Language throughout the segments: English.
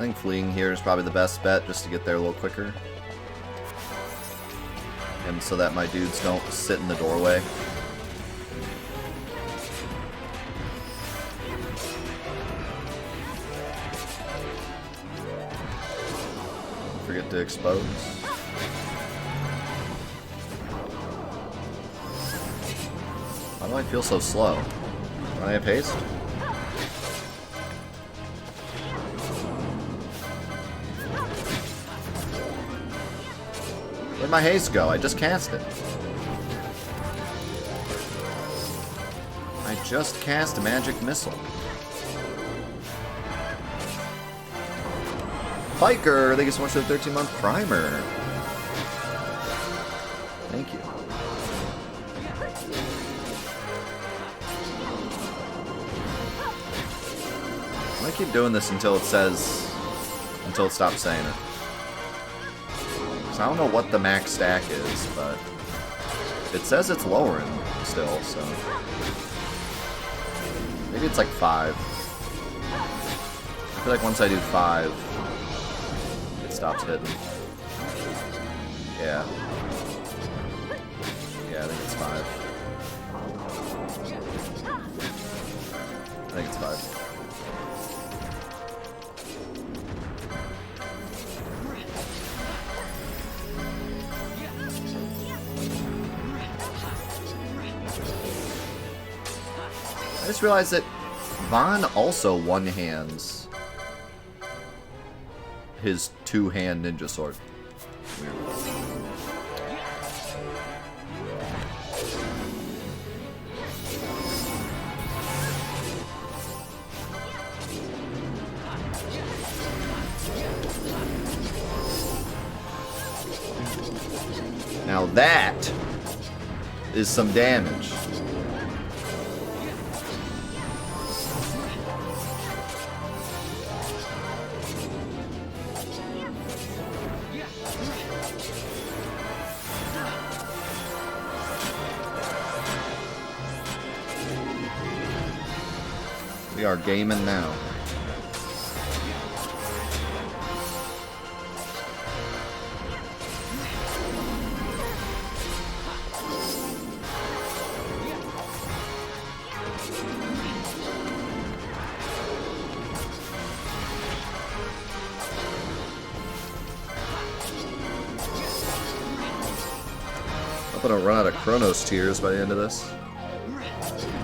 think fleeing here is probably the best bet, just to get there a little quicker. And so that my dudes don't sit in the doorway. Don't forget to expose. Why do I feel so slow? Do I have haste? Where'd my haste go? I just cast it. I just cast a magic missile. Piker, thank you so much for the 13-month primer. Thank you. I'm gonna keep doing this until it stops saying it. I don't know what the max stack is, but it says it's lowering still, so maybe it's like 5. I feel like once I do 5, it stops hitting. Yeah. Yeah, I think it's 5. I think it's 5. I just realized that Vaughn also one-hands his 2-hand ninja sword. Weird. Now that is some damage. We are gaming now. Hope I don't run out of Chronos tiers by the end of this.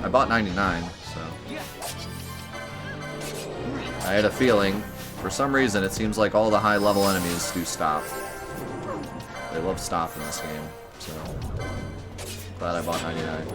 I bought 99, so I had a feeling. For some reason, it seems like all the high-level enemies do stop. They love stop in this game, so glad I bought 99.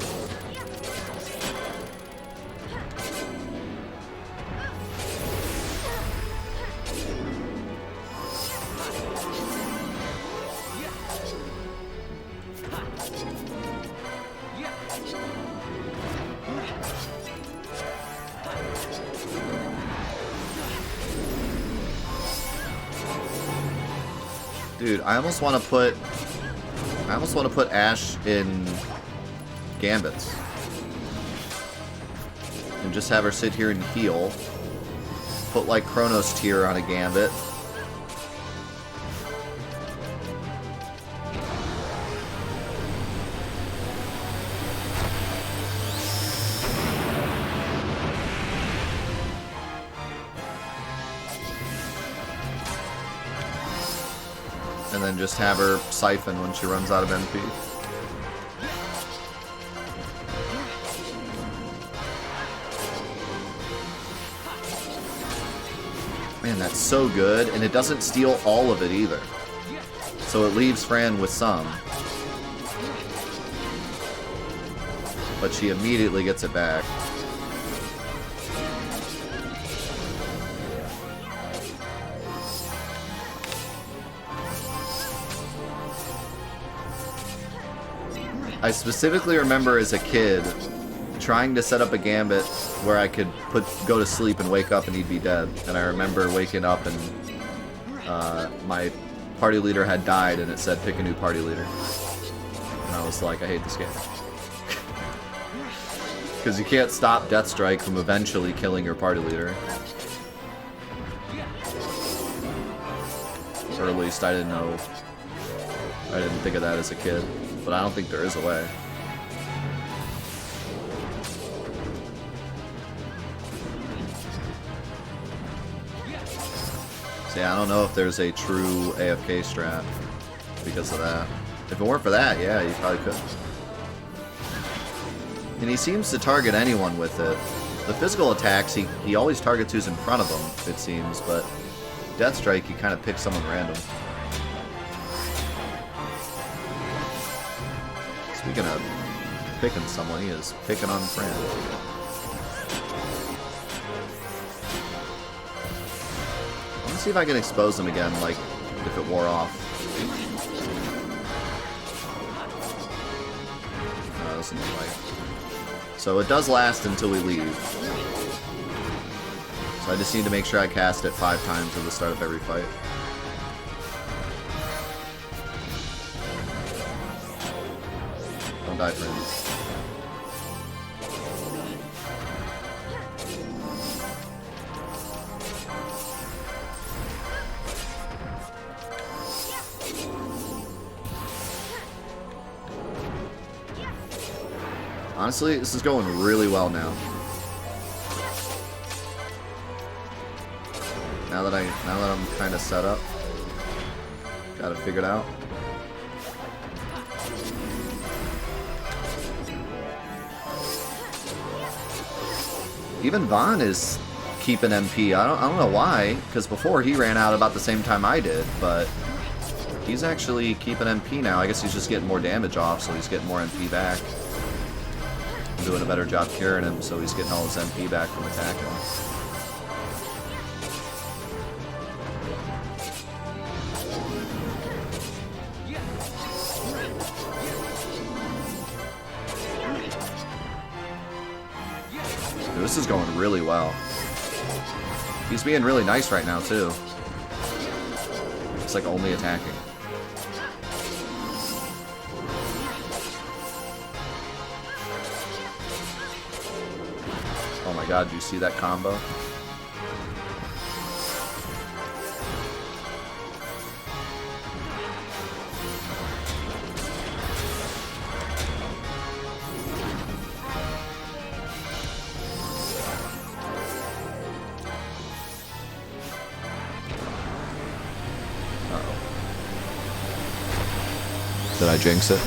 Dude, I almost want to put Ashe in Gambits. And just have her sit here and heal. Put like Chronos tier on a Gambit. And then just have her siphon when she runs out of MP. Man, that's so good, and it doesn't steal all of it either. So it leaves Fran with some. But she immediately gets it back. I specifically remember as a kid trying to set up a Gambit where I could go to sleep and wake up and he'd be dead. And I remember waking up and my party leader had died and it said pick a new party leader. And I was like, I hate this game. Because you can't stop Deathstrike from eventually killing your party leader. Or at least I didn't know. I didn't think of that as a kid. But I don't think there is a way. So yeah, I don't know if there's a true AFK strat because of that. If it weren't for that, yeah, you probably could. And he seems to target anyone with it. The physical attacks, he always targets who's in front of him, it seems, but Death Strike, he kind of picks someone random. Speaking of picking someone, he is picking on Fran. Let's see if I can expose him again, like, if it wore off. No, doesn't look like it. So it does last until we leave. So I just need to make sure I cast it 5 times at the start of every fight. Don't die, friends. Honestly, this is going really well now. Now that I'm kind of set up, got it figured out. Even Vaughn is keeping MP. I don't know why, because before he ran out about the same time I did, but he's actually keeping MP now. I guess he's just getting more damage off, so he's getting more MP back. I'm doing a better job curing him, so he's getting all his MP back from attacking. Dude, this is going really well. He's being really nice right now, too. It's like only attacking. Oh my god, do you see that combo? Uh-oh. Did I jinx it?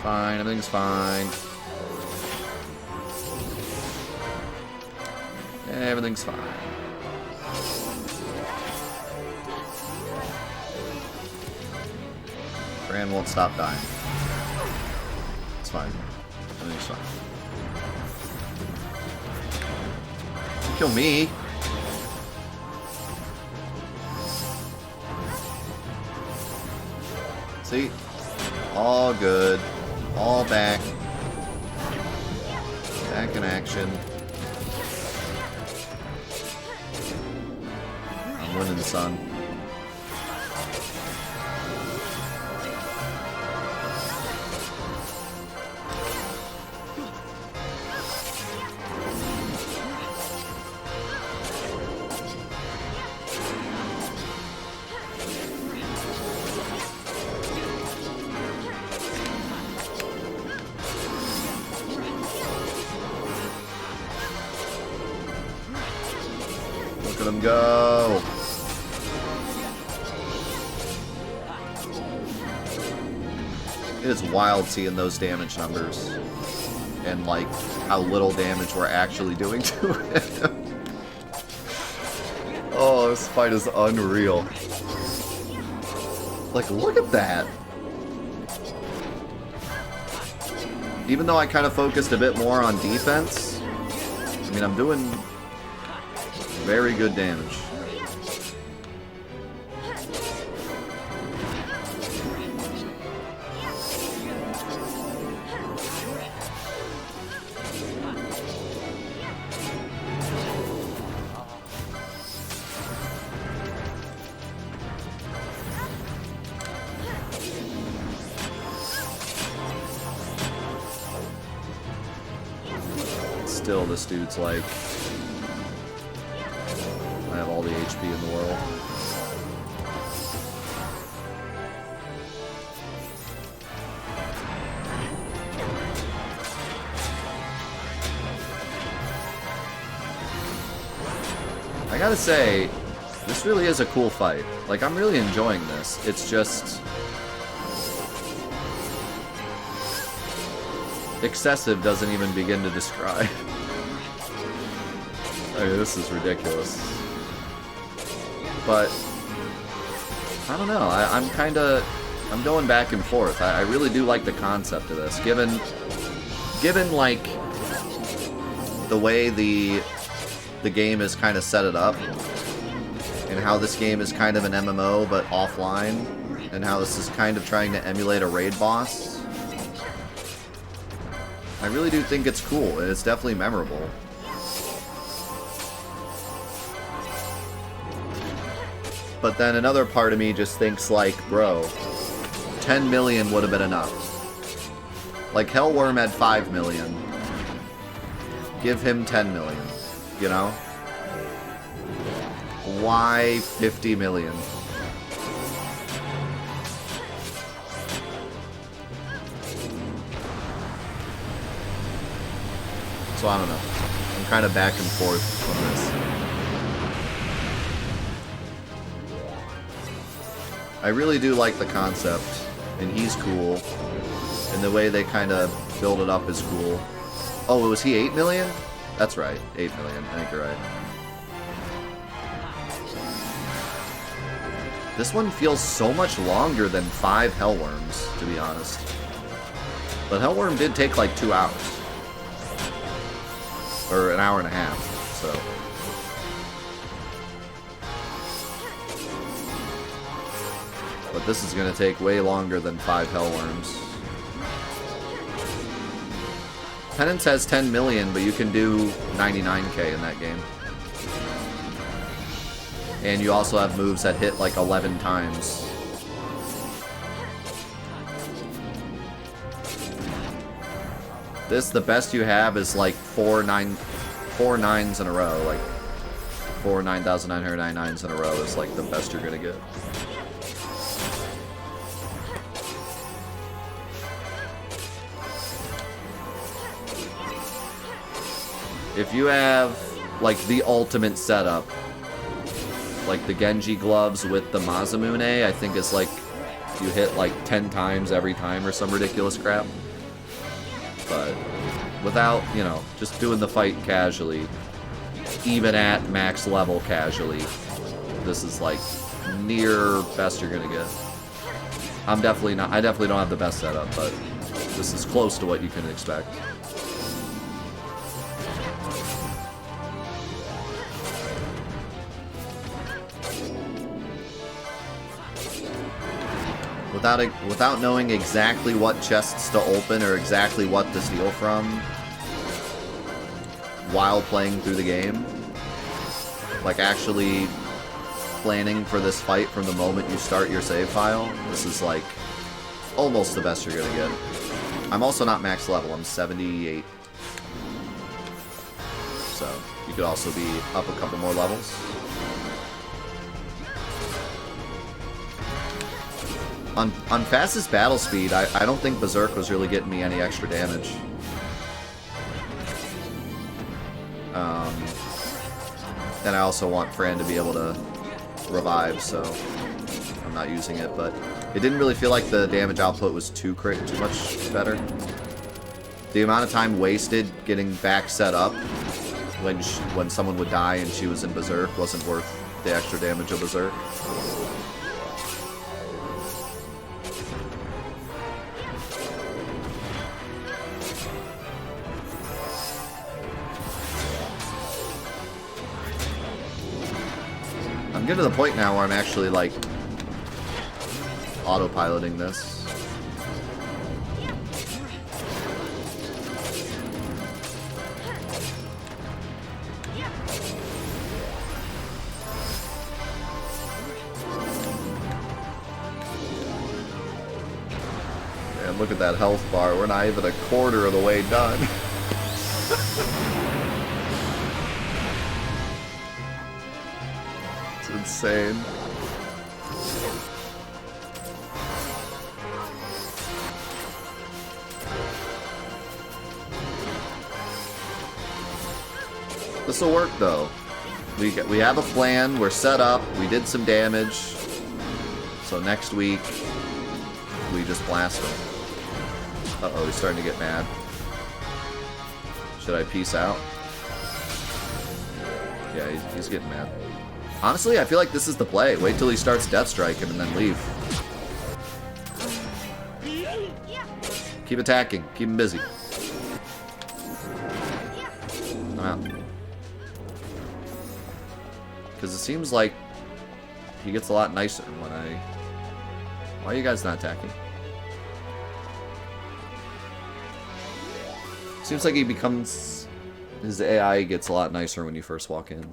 Fine, everything's fine. Everything's fine. Fran won't stop dying. It's fine. Everything's fine. Don't kill me. See? All good. All back. Back in action. I'm winning, son. Look at him go. It is wild seeing those damage numbers and like how little damage we're actually doing to him. Oh, this fight is unreal. Like, look at that. Even though I kind of focused a bit more on defense, I mean, I'm doing very good damage. still, this dude's like... I have all the HP in the world. I gotta say, this really is a cool fight. Like, I'm really enjoying this. It's just... excessive doesn't even begin to describe. I mean, this is ridiculous. But... I don't know, I'm going back and forth. I really do like the concept of this. Given like, the way the game is kind of set it up, and how this game is kind of an MMO but offline, and how this is kind of trying to emulate a raid boss. I really do think it's cool, and it's definitely memorable. But then another part of me just thinks like, bro, 10 million would have been enough. Like, Hellworm had 5 million. Give him 10 million, you know? Why 50 million? So I don't know. I'm kind of back and forth on this. I really do like the concept, and he's cool, and the way they kind of build it up is cool. Oh, was he 8 million? That's right, 8 million. I think you're right. This one feels so much longer than 5 Hellworms, to be honest. But Hellworm did take like 2 hours. Or an hour and a half, so... But this is going to take way longer than 5 Hellworms. Penance has 10 million, but you can do 99k in that game. And you also have moves that hit like 11 times. This, the best you have is like 4 nines in a row. Like 4 9,999s in a row is like the best you're gonna get. If you have like the ultimate setup, like the Genji gloves with the Masamune, I think it's like you hit like 10 times every time or some ridiculous crap. But without, you know, just doing the fight casually, even at max level casually, this is like near best you're gonna get. I definitely don't have the best setup, but this is close to what you can expect. Without knowing exactly what chests to open or exactly what to steal from while playing through the game, like actually planning for this fight from the moment you start your save file, this is like almost the best you're gonna get. I'm also not max level, I'm 78. So you could also be up a couple more levels. On fastest battle speed, I don't think Berserk was really getting me any extra damage. And I also want Fran to be able to revive, so I'm not using it, but it didn't really feel like the damage output was too much better. The amount of time wasted getting back set up when someone would die and she was in Berserk wasn't worth the extra damage of Berserk. I'm getting to the point now where I'm actually, like, autopiloting this. Man, look at that health bar. We're not even a quarter of the way done. insane. This will work though. We have a plan. We're set up. We did some damage. So next week we just blast him. Uh-oh, he's starting to get mad. Should I peace out? Yeah, he's getting mad. Honestly, I feel like this is the play. Wait till he starts Death Strike him and then leave. Keep attacking. Keep him busy. I'm out. Because it seems like he gets a lot nicer when I... Why are you guys not attacking? Seems like he becomes... His AI gets a lot nicer when you first walk in.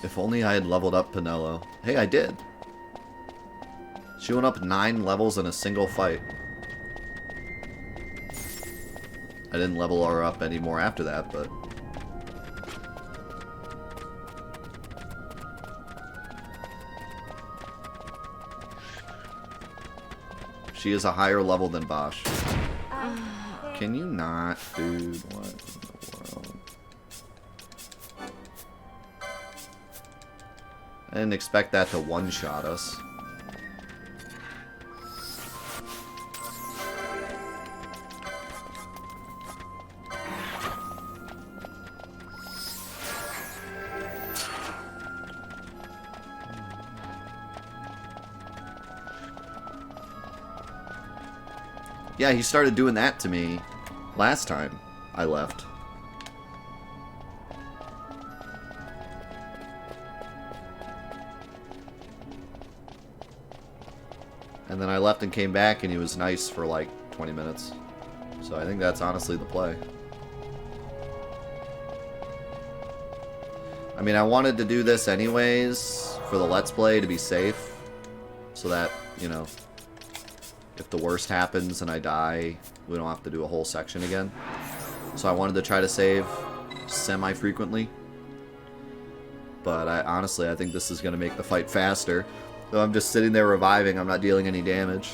If only I had leveled up Pinello. Hey, I did. She went up 9 levels in a single fight. I didn't level her up anymore after that, but... She is a higher level than Bosch. Can you not, dude? What in the world? I didn't expect that to one-shot us. Yeah, he started doing that to me last time I left. And then I left and came back and he was nice for like 20 minutes. So I think that's honestly the play. I mean, I wanted to do this anyways for the Let's Play to be safe. So that, you know, if the worst happens and I die, we don't have to do a whole section again. So I wanted to try to save semi-frequently. But honestly, I think this is going to make the fight faster. Though I'm just sitting there reviving, I'm not dealing any damage.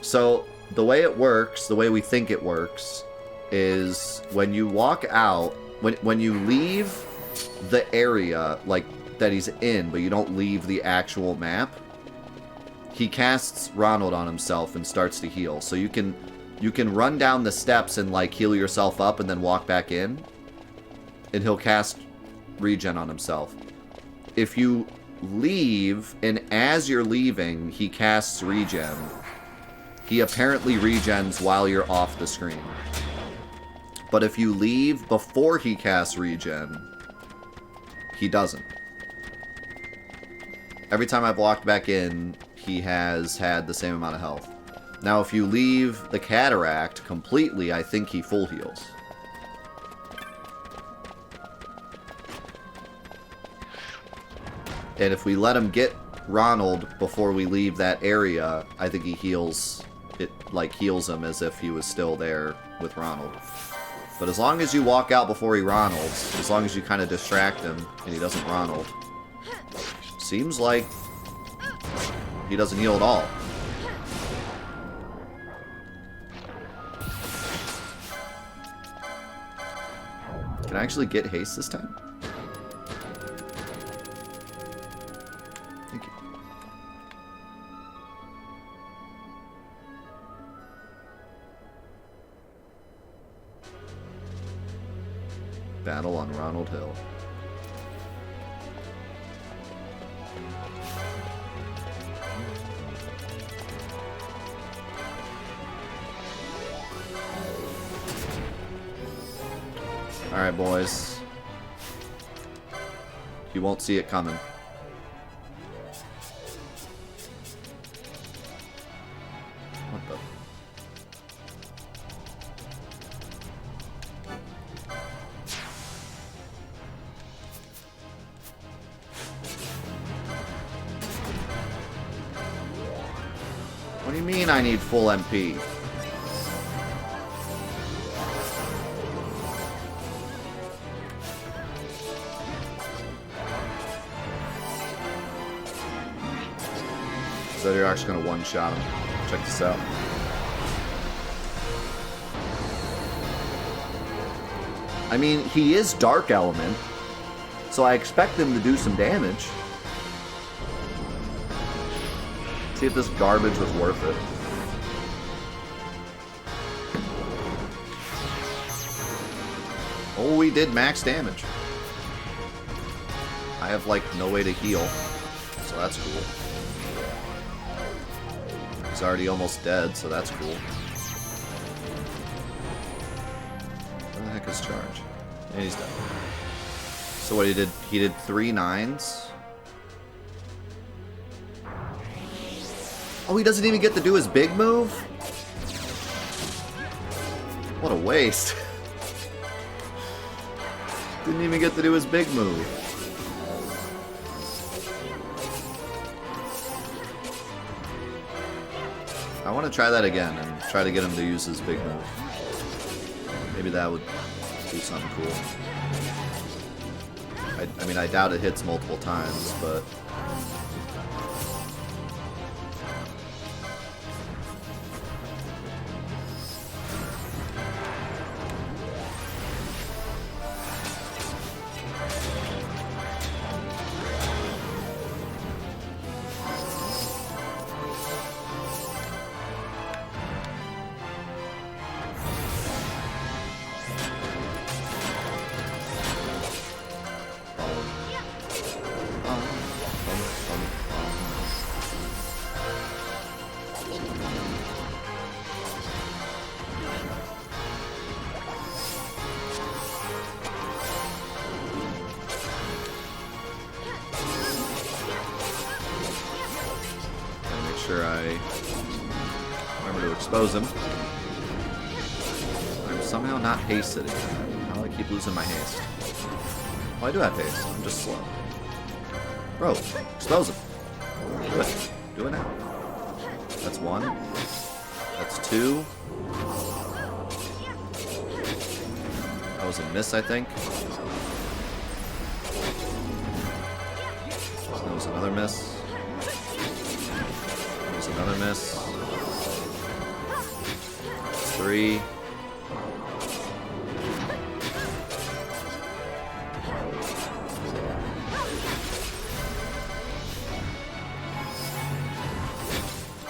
So the way it works, the way we think it works, is when you walk out, when you leave the area like that he's in, but you don't leave the actual map, he casts Ronald on himself and starts to heal. So you can run down the steps and like heal yourself up and then walk back in, and he'll cast regen on himself. If you leave and as you're leaving he casts regen, he apparently regens while you're off the screen. But if you leave before he casts regen, he doesn't. Every time I've walked back in, he has had the same amount of health. Now, if you leave the cataract completely, I think he full heals. And if we let him get Ronald before we leave that area, I think he heals. It like heals him as if he was still there with Ronald. But as long as you walk out before he Ronalds, as long as you kind of distract him and he doesn't Ronald, seems like he doesn't heal at all. Can I actually get haste this time? Thank you. Battle on Ronald Hill. Alright, boys. You won't see it coming. What the? What do you mean I need full MP? So you're actually going to one-shot him. Check this out. I mean, he is Dark Element, so I expect him to do some damage. See if this garbage was worth it. Oh, we did max damage. I have, like, no way to heal, so that's cool. He's already almost dead, so that's cool. Where the heck is charge? And he's dead. So what he did 3 9s. Oh, he doesn't even get to do his big move? What a waste. Didn't even get to do his big move. I want to try that again and try to get him to use his big move. Maybe that would do something cool. I mean, I doubt it hits multiple times, but... I remember to expose him. I'm somehow not hasted again. How do I keep losing my haste? Oh, I do have haste. I'm just slow. Bro, expose him. Do it. Do it now. That's 1. That's 2. That was a miss, I think. That was another miss. Another miss. 3.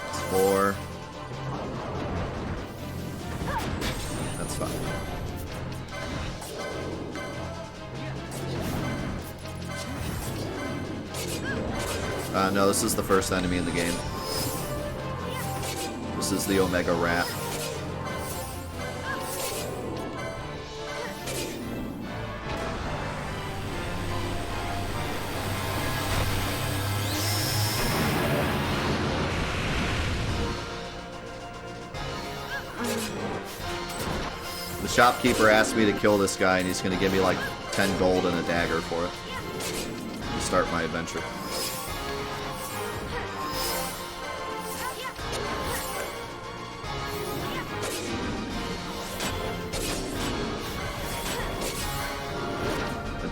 That's 4. That's 5. No, this is the first enemy in the game. This is the Omega Rat. The shopkeeper asked me to kill this guy, and he's going to give me like 10 gold and a dagger for it to start my adventure.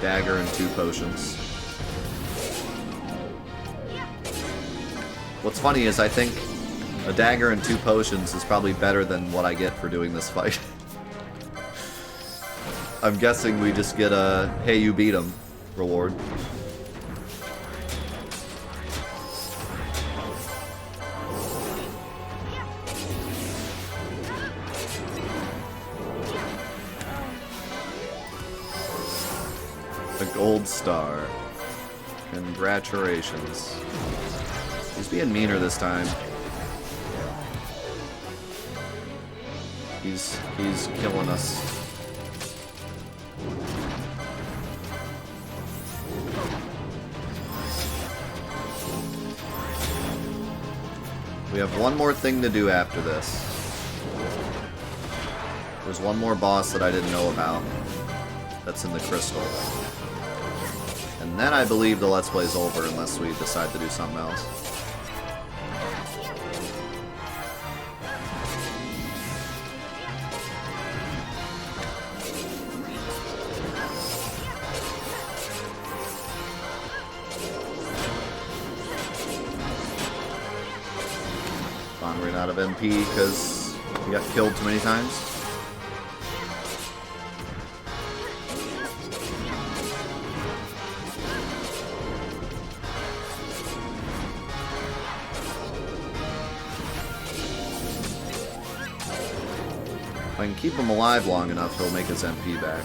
Dagger and 2 potions. What's funny is I think a dagger and 2 potions is probably better than what I get for doing this fight. I'm guessing we just get a "hey, you beat him" reward. A gold star. Congratulations. He's being meaner this time. He's killing us. We have one more thing to do after this. There's one more boss that I didn't know about. That's in the crystal. And then I believe the Let's Play is over unless we decide to do something else. Fantathon ran out of MP because he got killed too many times. If I can keep him alive long enough, he'll make his MP back.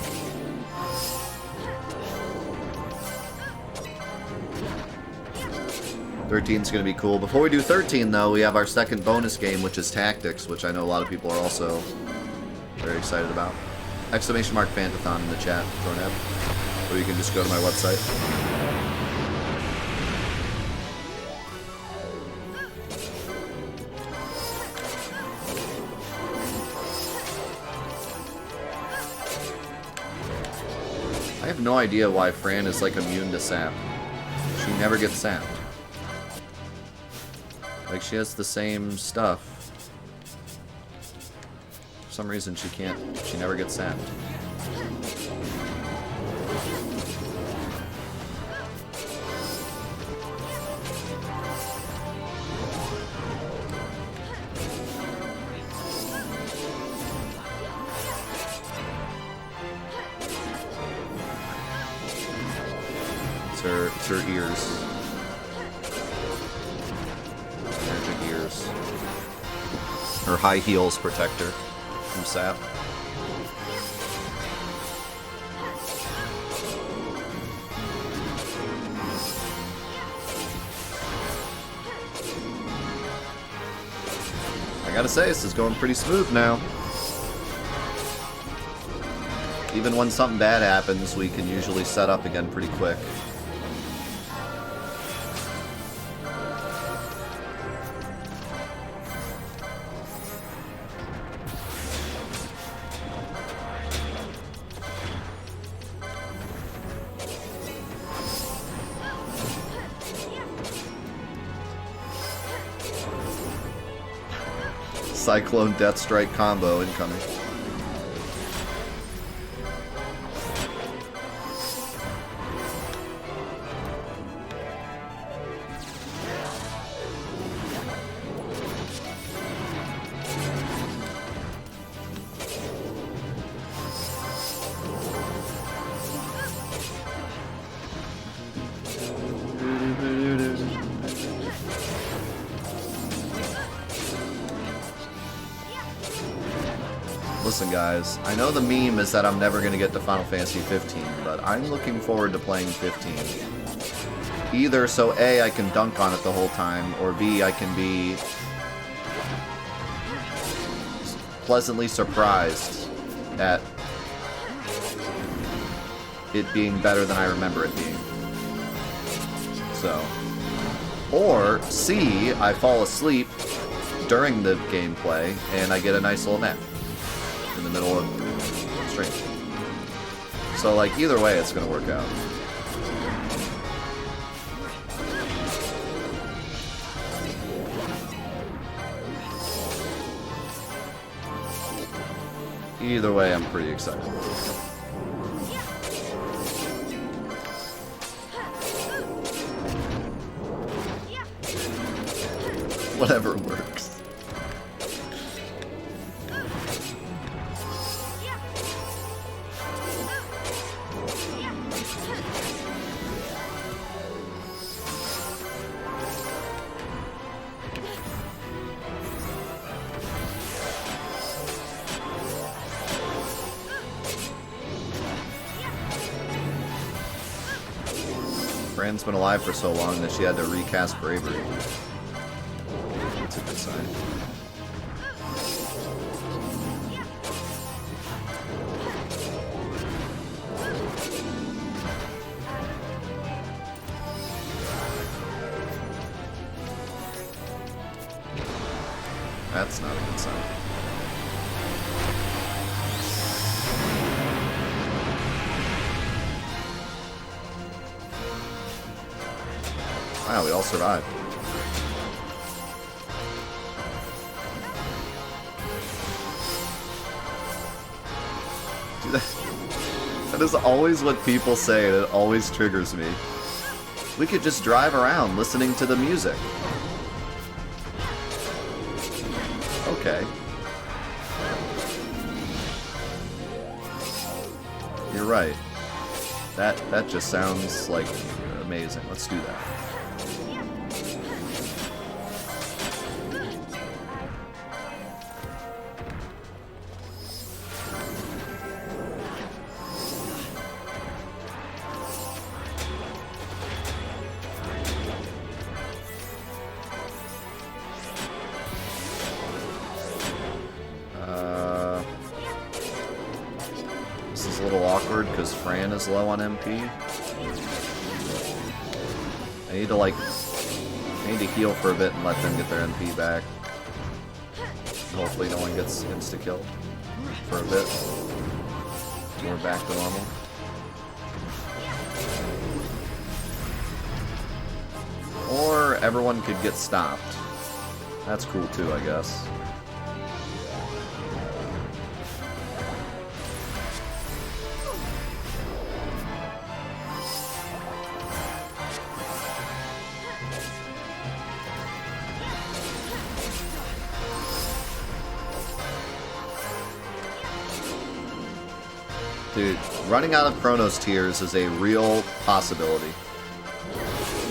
Thirteen's gonna be cool. Before we do 13, though, we have our second bonus game, which is Tactics, which I know a lot of people are also very excited about. Exclamation mark Fantathon in the chat, Thornab. Or you can just go to my website. I have no idea why Fran is like immune to sap. She never gets sapped. Like, she has the same stuff. For some reason, she never gets sapped. It's her ears. Her high heels protect her from sap. I gotta say, this is going pretty smooth now. Even when something bad happens, we can usually set up again pretty quick. Cyclone Death Strike combo incoming. Listen, guys, I know the meme is that I'm never going to get to Final Fantasy 15, but I'm looking forward to playing 15. Either so A, I can dunk on it the whole time, or B, I can be pleasantly surprised at it being better than I remember it being. So. Or C, I fall asleep during the gameplay, and I get a nice little nap in the middle of the stream. So, like, either way, it's gonna work out. Either way, I'm pretty excited. Whatever works. Fran's been alive for so long that she had to recast Bravery. That's a good sign. That's not a good sign. Wow, we all survived. Dude, that is always what people say, and it always triggers me. We could just drive around listening to the music. Okay. You're right. That just sounds like amazing. Let's do that. This is a little awkward because Fran is low on MP. I need to heal for a bit and let them get their MP back. Hopefully no one gets insta-killed for a bit. We're back to normal. Or everyone could get stopped. That's cool too, I guess. Dude, running out of Chronos tiers is a real possibility.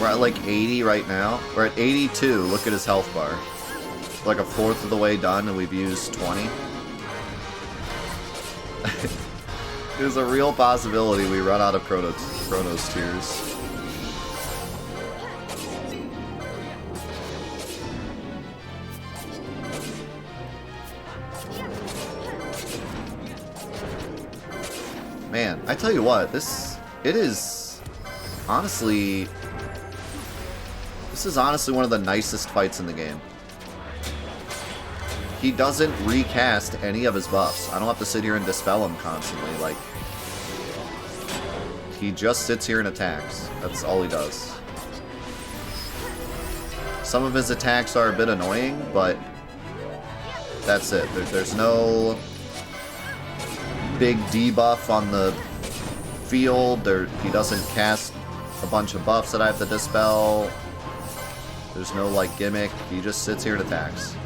We're at like 80 right now. We're at 82. Look at his health bar. Like a fourth of the way done and we've used 20. There's a real possibility we run out of Chronos tiers. Man, I tell you what, this is honestly one of the nicest fights in the game. He doesn't recast any of his buffs. I don't have to sit here and dispel him constantly. Like, he just sits here and attacks. That's all he does. Some of his attacks are a bit annoying, but that's it. There's no big debuff on the field. He doesn't cast a bunch of buffs that I have to dispel. There's no, like, gimmick. He just sits here and attacks.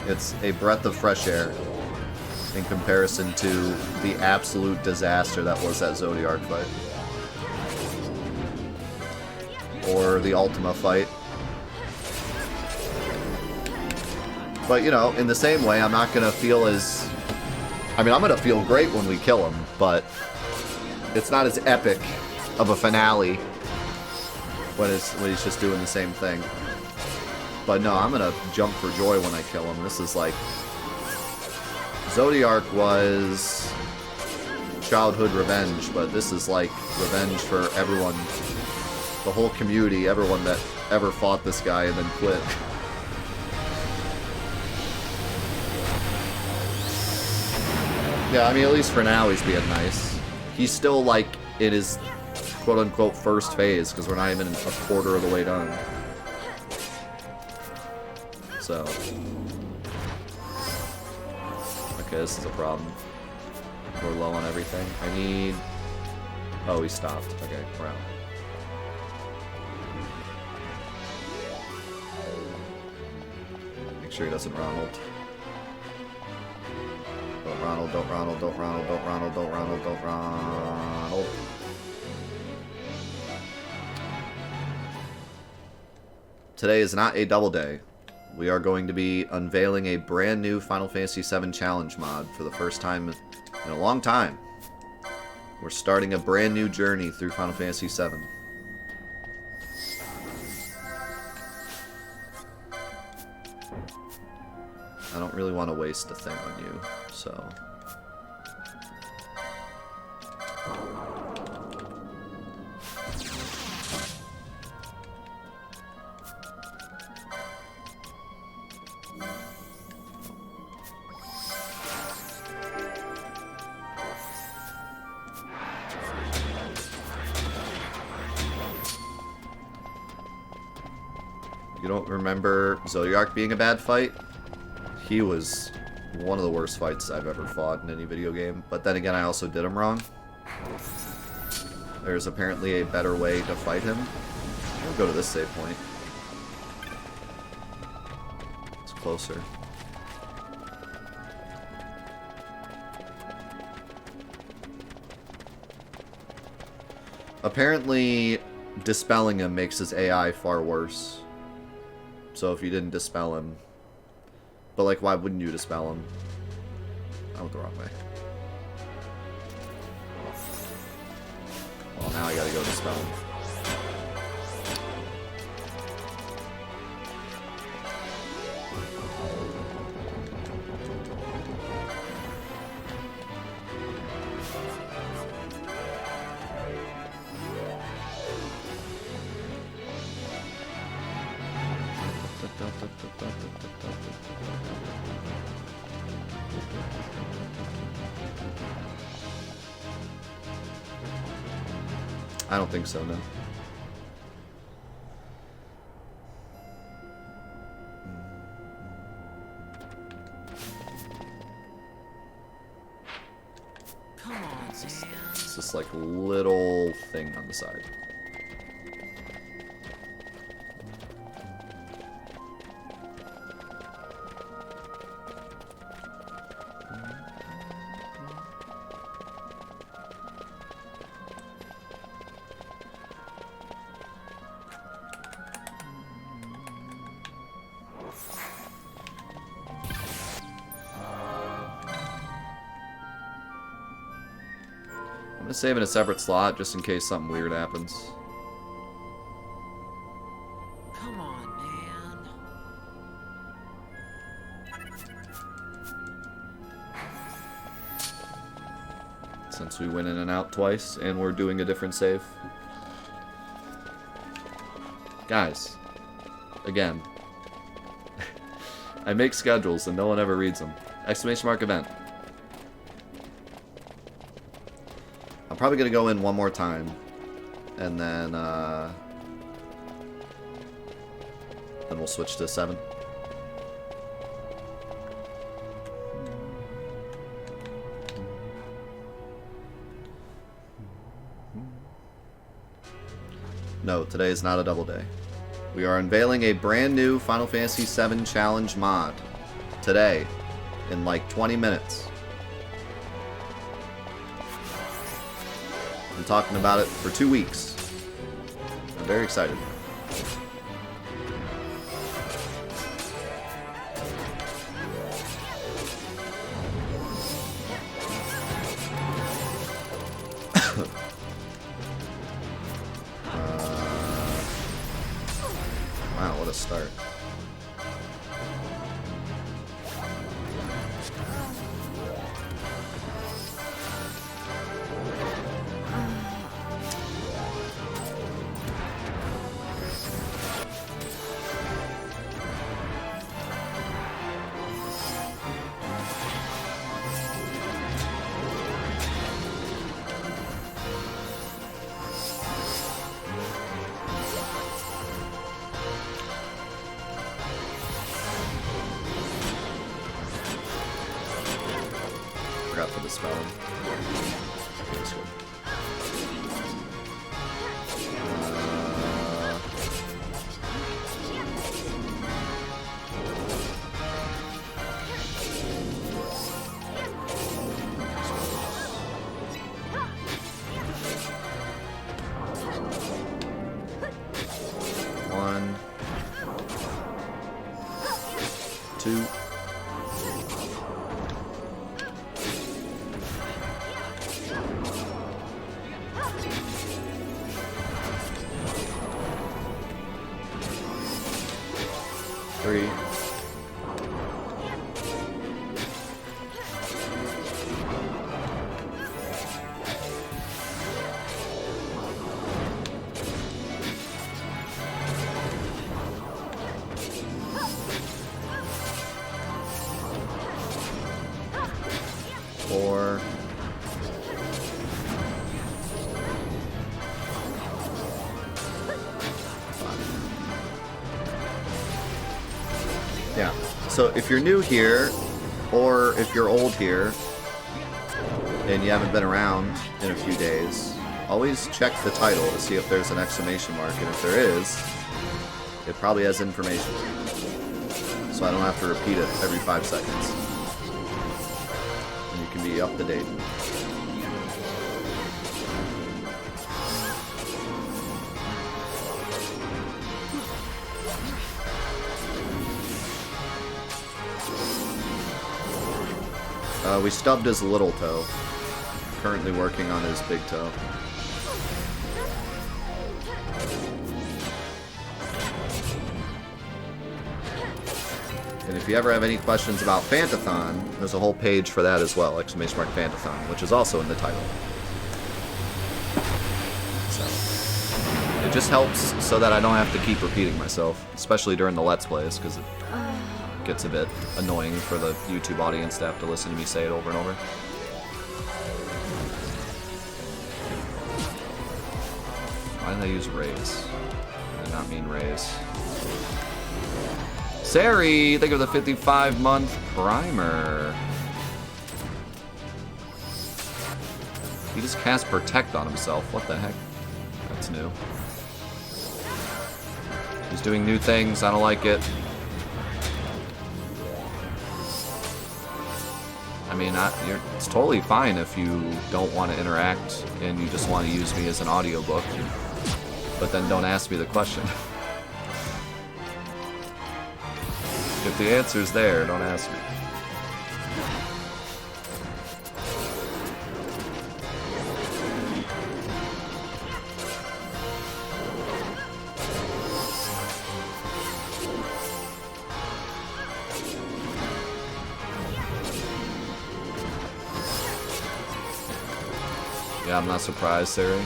It's a breath of fresh air in comparison to the absolute disaster that was that Zodiac fight. Or the Ultima fight. But, you know, in the same way, I'm not going to feel as... I mean, I'm going to feel great when we kill him, but it's not as epic of a finale when he's just doing the same thing. But no, I'm gonna jump for joy when I kill him. This is like... Zodiac was childhood revenge, but this is like revenge for everyone, the whole community, everyone that ever fought this guy and then quit. Yeah, I mean, at least for now he's being nice. He's still like in his quote-unquote first phase, because we're not even a quarter of the way done. So. Okay, this is a problem. We're low on everything. I need... Oh, he stopped. Okay, we're out. Make sure he doesn't Ronald. Don't Ronald, don't Ronald, don't Ronald, don't Ronald, don't Ronald, don't Ronald. Today is not a double day. We are going to be unveiling a brand new Final Fantasy VII Challenge mod for the first time in a long time. We're starting a brand new journey through Final Fantasy VII. I don't really want to waste a thing on you, so... You don't remember Zodiac being a bad fight? He was one of the worst fights I've ever fought in any video game. But then again, I also did him wrong. There's apparently a better way to fight him. We'll go to this save point. It's closer. Apparently, dispelling him makes his AI far worse. So if you didn't dispel him... But, like, why wouldn't you dispel him? I went the wrong way. Well, now I gotta go dispel him. I don't think so, no. Come on, man. It's this like little thing on the side. I'm gonna save in a separate slot just in case something weird happens. Come on, man. Since we went in and out twice and we're doing a different save. Guys, again, I make schedules and no one ever reads them. Exclamation mark event. I'm probably going to go in one more time, and then we'll switch to 7. No, today is not a double day. We are unveiling a brand new Final Fantasy VII Challenge mod today, in like 20 minutes. Been talking about it for 2 weeks. I'm very excited. Wow, what a start. Forgot to dispel him. Okay, this one. One, 2. 3. 4. 5. Yeah. So if you're new here, or if you're old here, and you haven't been around in a few days, always check the title to see if there's an exclamation mark, and if there is, it probably has information. So I don't have to repeat it every 5 seconds. And you can be up to date. We stubbed his little toe. Currently working on his big toe. And if you ever have any questions about Fantathon, there's a whole page for that as well, ! Fantathon, which is also in the title. So, it just helps so that I don't have to keep repeating myself, especially during the Let's Plays, because it gets a bit annoying for the YouTube audience to have to listen to me say it over and over. Why did I use raise? I did not mean raise. Sari, think of the 55-month primer. He just cast Protect on himself. What the heck? That's new. He's doing new things. I don't like it. I mean, it's totally fine if you don't want to interact and you just want to use me as an audiobook. But then don't ask me the question. If the answer's there, don't ask me. Yeah, I'm not surprised, Sari.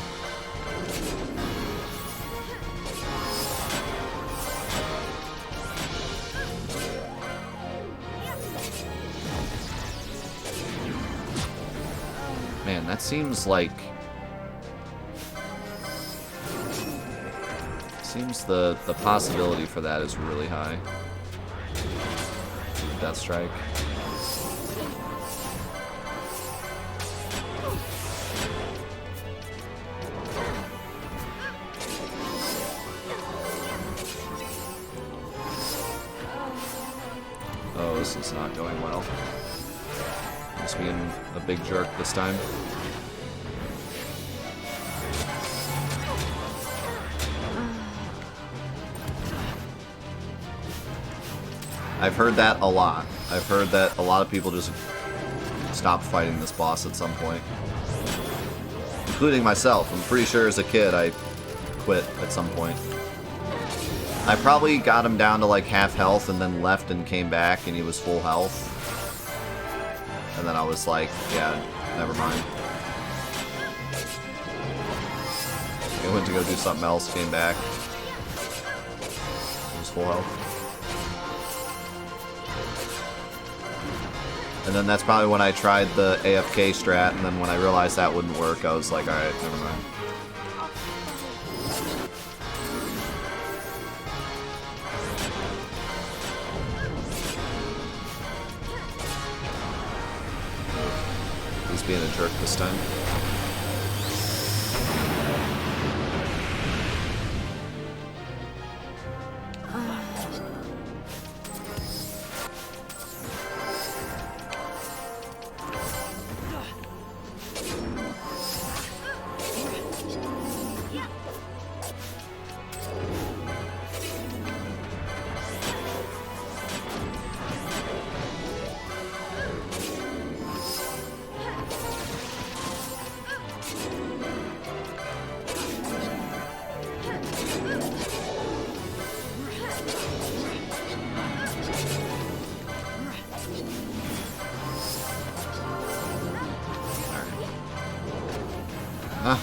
Man, that seems like... Seems the possibility for that is really high. Death Strike. Oh, this is not going well. Just being a big jerk this time. I've heard that a lot. I've heard that a lot of people just stop fighting this boss at some point. Including myself. I'm pretty sure as a kid I quit at some point. I probably got him down to like half health and then left and came back and he was full health. And then I was like, yeah, never mind. I went to go do something else, came back. He was full health. And then that's probably when I tried the AFK strat, and then when I realized that wouldn't work, I was like, alright, never mind. He's being a jerk this time.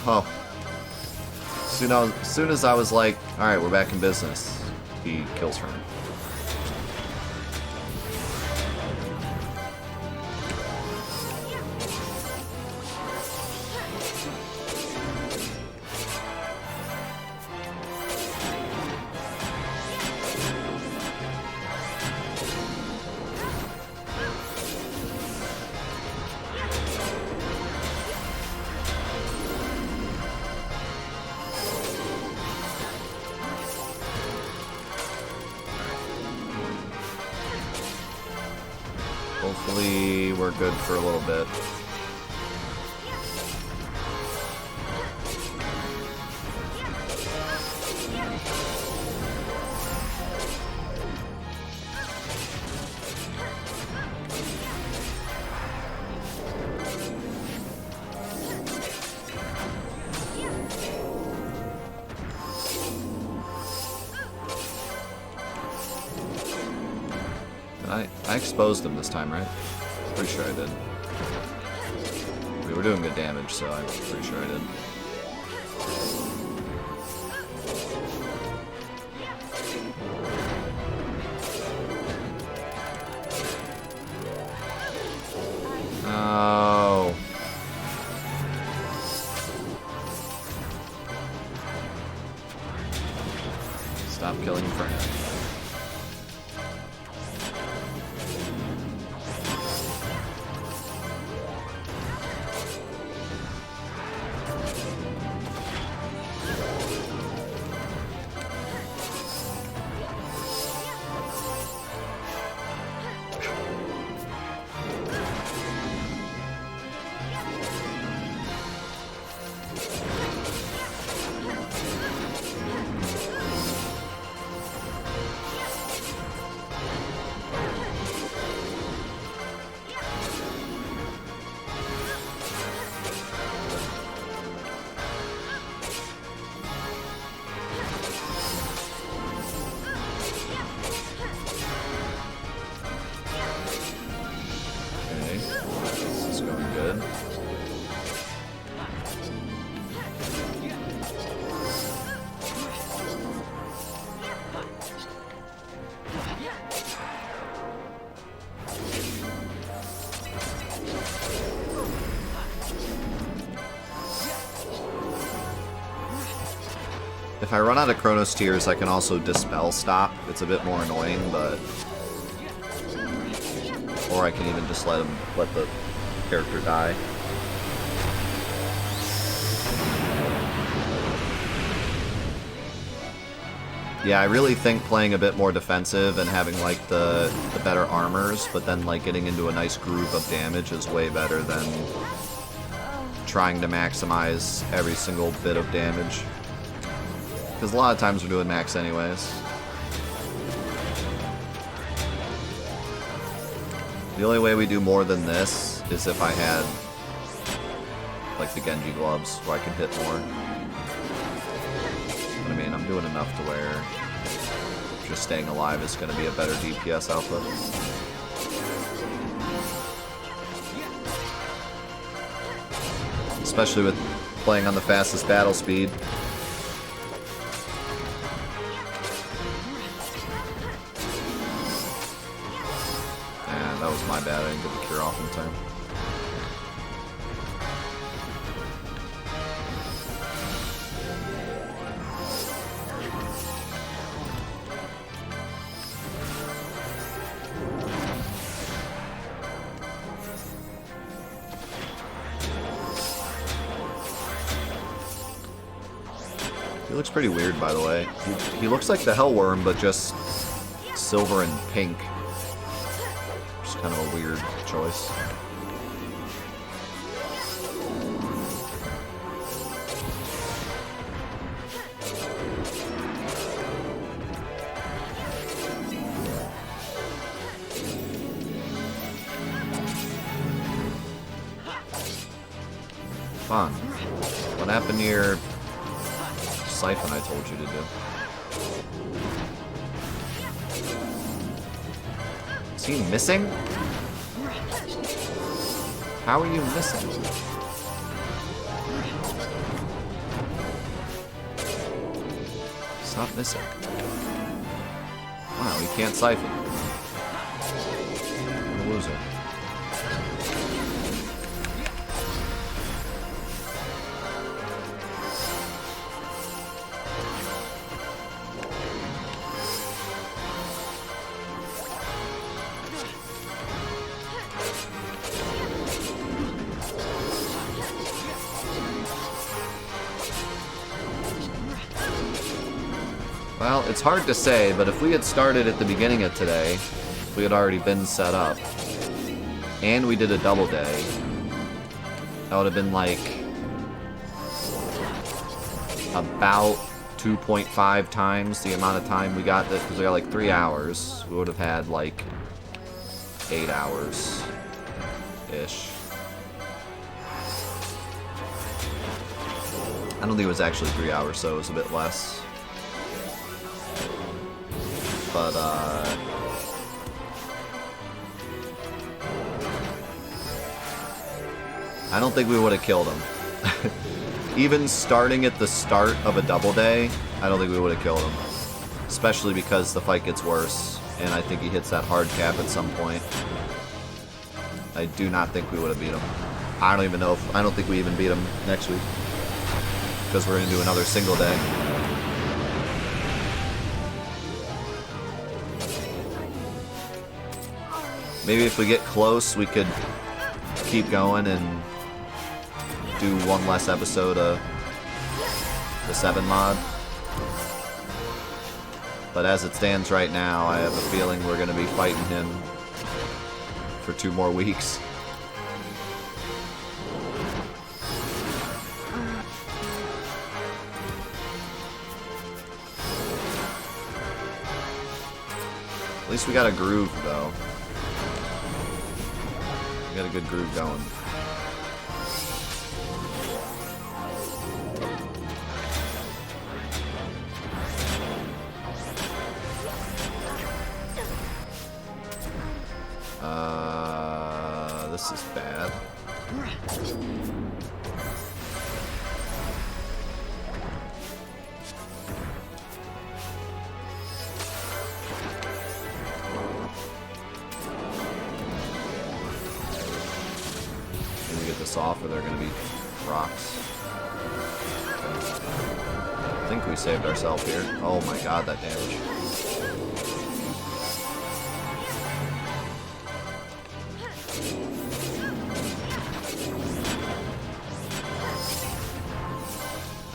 Oh. As soon as I was like, alright, we're back in business, he kills her. Hopefully we're good for a little bit. I exposed him this time, right? Pretty sure I did. We were doing good damage, so I'm pretty sure I did. Oh. Stop killing Fern. If I run out of Chronos Tears, I can also Dispel Stop. It's a bit more annoying, but... Or I can even just let the character die. Yeah, I really think playing a bit more defensive and having, like, the better armors, but then, like, getting into a nice groove of damage is way better than trying to maximize every single bit of damage. Because a lot of times we're doing max anyways. The only way we do more than this is if I had, like, the Genji gloves, where I can hit more. But I mean, I'm doing enough to where just staying alive is going to be a better DPS output. Especially with playing on the fastest battle speed. That was my bad, I didn't get the cure off in time. He looks pretty weird, by the way. He looks like the Hellworm, but just silver and pink. Kind of a weird choice. Fun. What happened to your siphon I told you to do? Is he missing? How are you missing? Stop missing. Wow, he can't siphon. What a loser. Well, it's hard to say, but if we had started at the beginning of today, if we had already been set up, and we did a double day, that would have been like about 2.5 times the amount of time we got, because we got like 3 hours. We would have had like 8 hours-ish. I don't think it was actually 3 hours, so it was a bit less. But, I don't think we would have killed him. Even starting at the start of a double day, I don't think we would have killed him. Especially because the fight gets worse, and I think he hits that hard cap at some point. I do not think we would have beat him. I don't even know if... I don't think we even beat him next week. Because we're going to do another single day. Maybe if we get close, we could keep going and do one less episode of the 7 mod. But as it stands right now, I have a feeling we're going to be fighting him for 2 more weeks. At least we got a groove, though. We got a good groove going. This is bad. Maybe get this off or they're gonna be rocks. I think we saved ourselves here. Oh my god, that damage.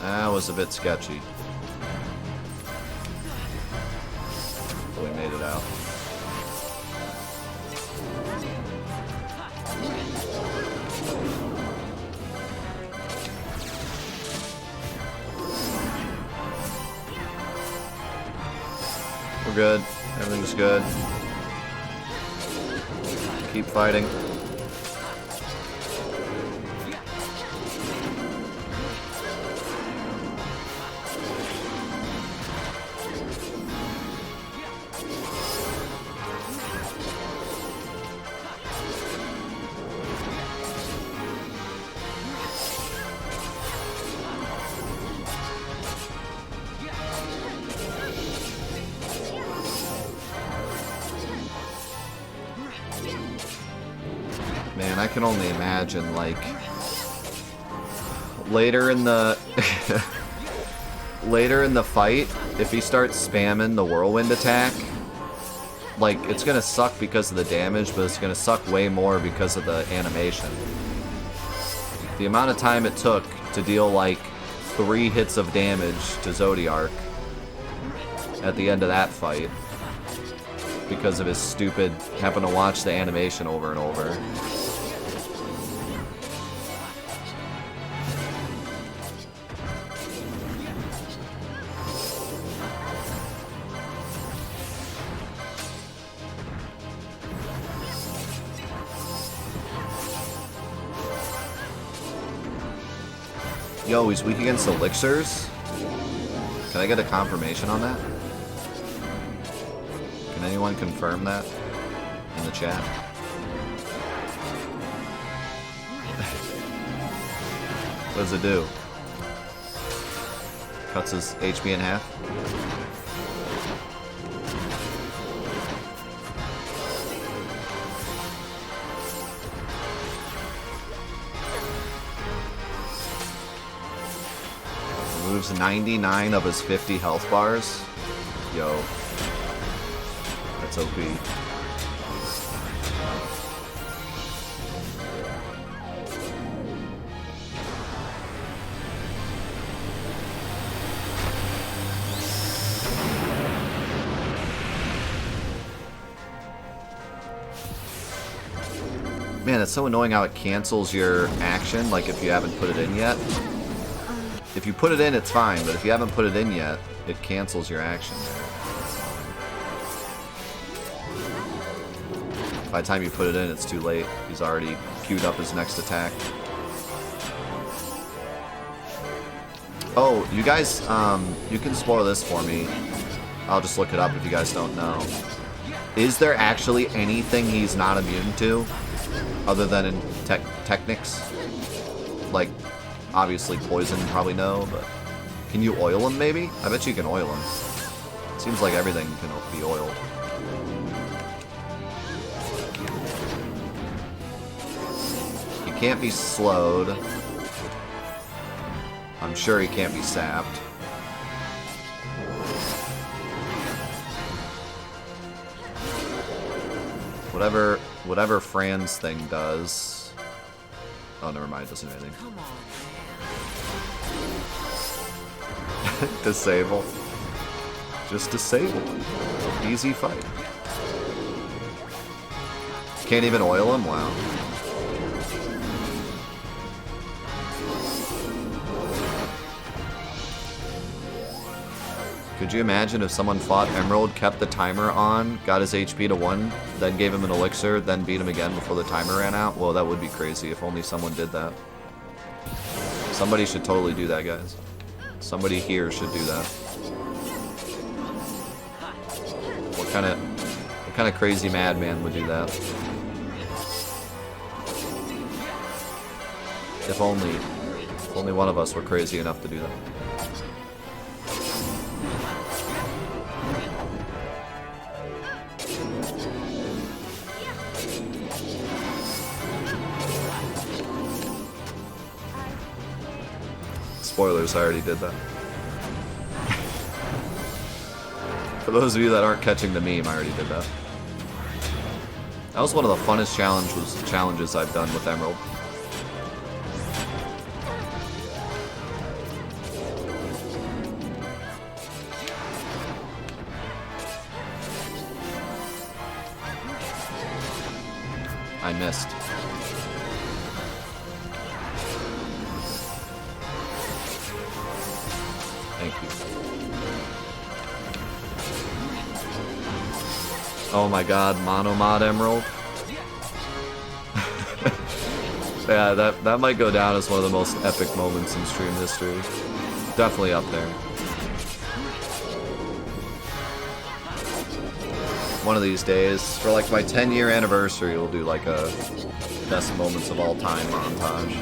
That was a bit sketchy. But we made it out. We're good. Everything's good. Keep fighting. Man, I can only imagine, like, later in the later in the fight, if he starts spamming the whirlwind attack, like, it's gonna suck because of the damage, but it's gonna suck way more because of the animation. The amount of time it took to deal, like, 3 hits of damage to Zodiark at the end of that fight because of his stupid having to watch the animation over and over. Yo, he's weak against elixirs? Can I get a confirmation on that? Can anyone confirm that in the chat? What does it do? Cuts his HP in half? Removes 99 of his 50 health bars. Yo. That's OP. Man, it's so annoying how it cancels your action, like if you haven't put it in yet. If you put it in, it's fine, but if you haven't put it in yet, it cancels your action. By the time you put it in, it's too late. He's already queued up his next attack. Oh, you guys, you can spoil this for me. I'll just look it up if you guys don't know. Is there actually anything he's not immune to? Other than in technics? Like, obviously poison, probably no, but... Can you oil him, maybe? I bet you can oil him. Seems like everything can be oiled. He can't be slowed. I'm sure he can't be sapped. Whatever Fran's thing does... Oh, never mind, it doesn't do anything. Come on, man. Disable. Just disable him. Easy fight. Can't even oil him? Wow. Could you imagine if someone fought Emerald, kept the timer on, got his HP to 1, then gave him an elixir, then beat him again before the timer ran out? Well, that would be crazy if only someone did that. Somebody should totally do that, guys. Somebody here should do that. What kind of crazy madman would do that? If only one of us were crazy enough to do that. Spoilers, I already did that. For those of you that aren't catching the meme, I already did that. That was one of the funnest challenges I've done with Emerald. I missed. Thank you. Oh my god, Monomod Emerald. Yeah, that might go down as one of the most epic moments in stream history. Definitely up there. One of these days, for like my 10-year anniversary, we'll do like a best moments of all time montage.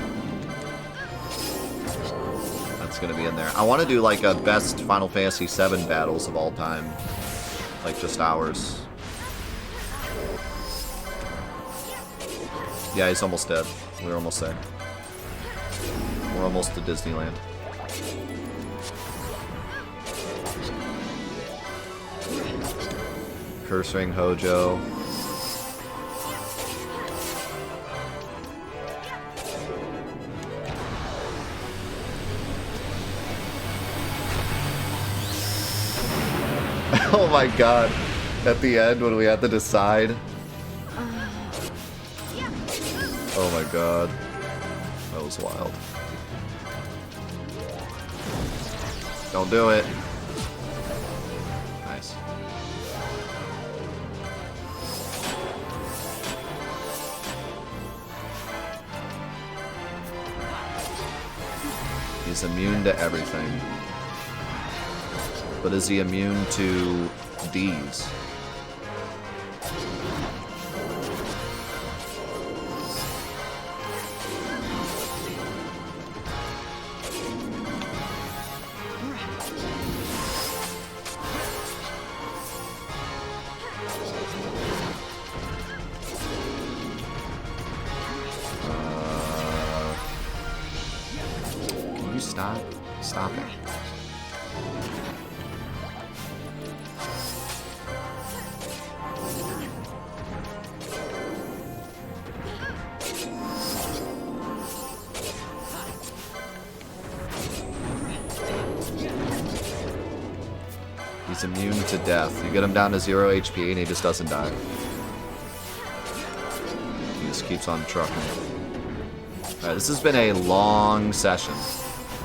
That's gonna be in there. I want to do like a best Final Fantasy VII battles of all time. Like just ours. Yeah, he's almost dead. We're almost there. We're almost to Disneyland. Curse Ring Hojo. Oh my god. At the end when we had to decide. Oh my god. That was wild. Don't do it. Nice. He's immune to everything. But is he immune to D's? Can you stop? Stop it. He's immune to death. You get him down to 0 HP and he just doesn't die. He just keeps on trucking. Alright, this has been a long session.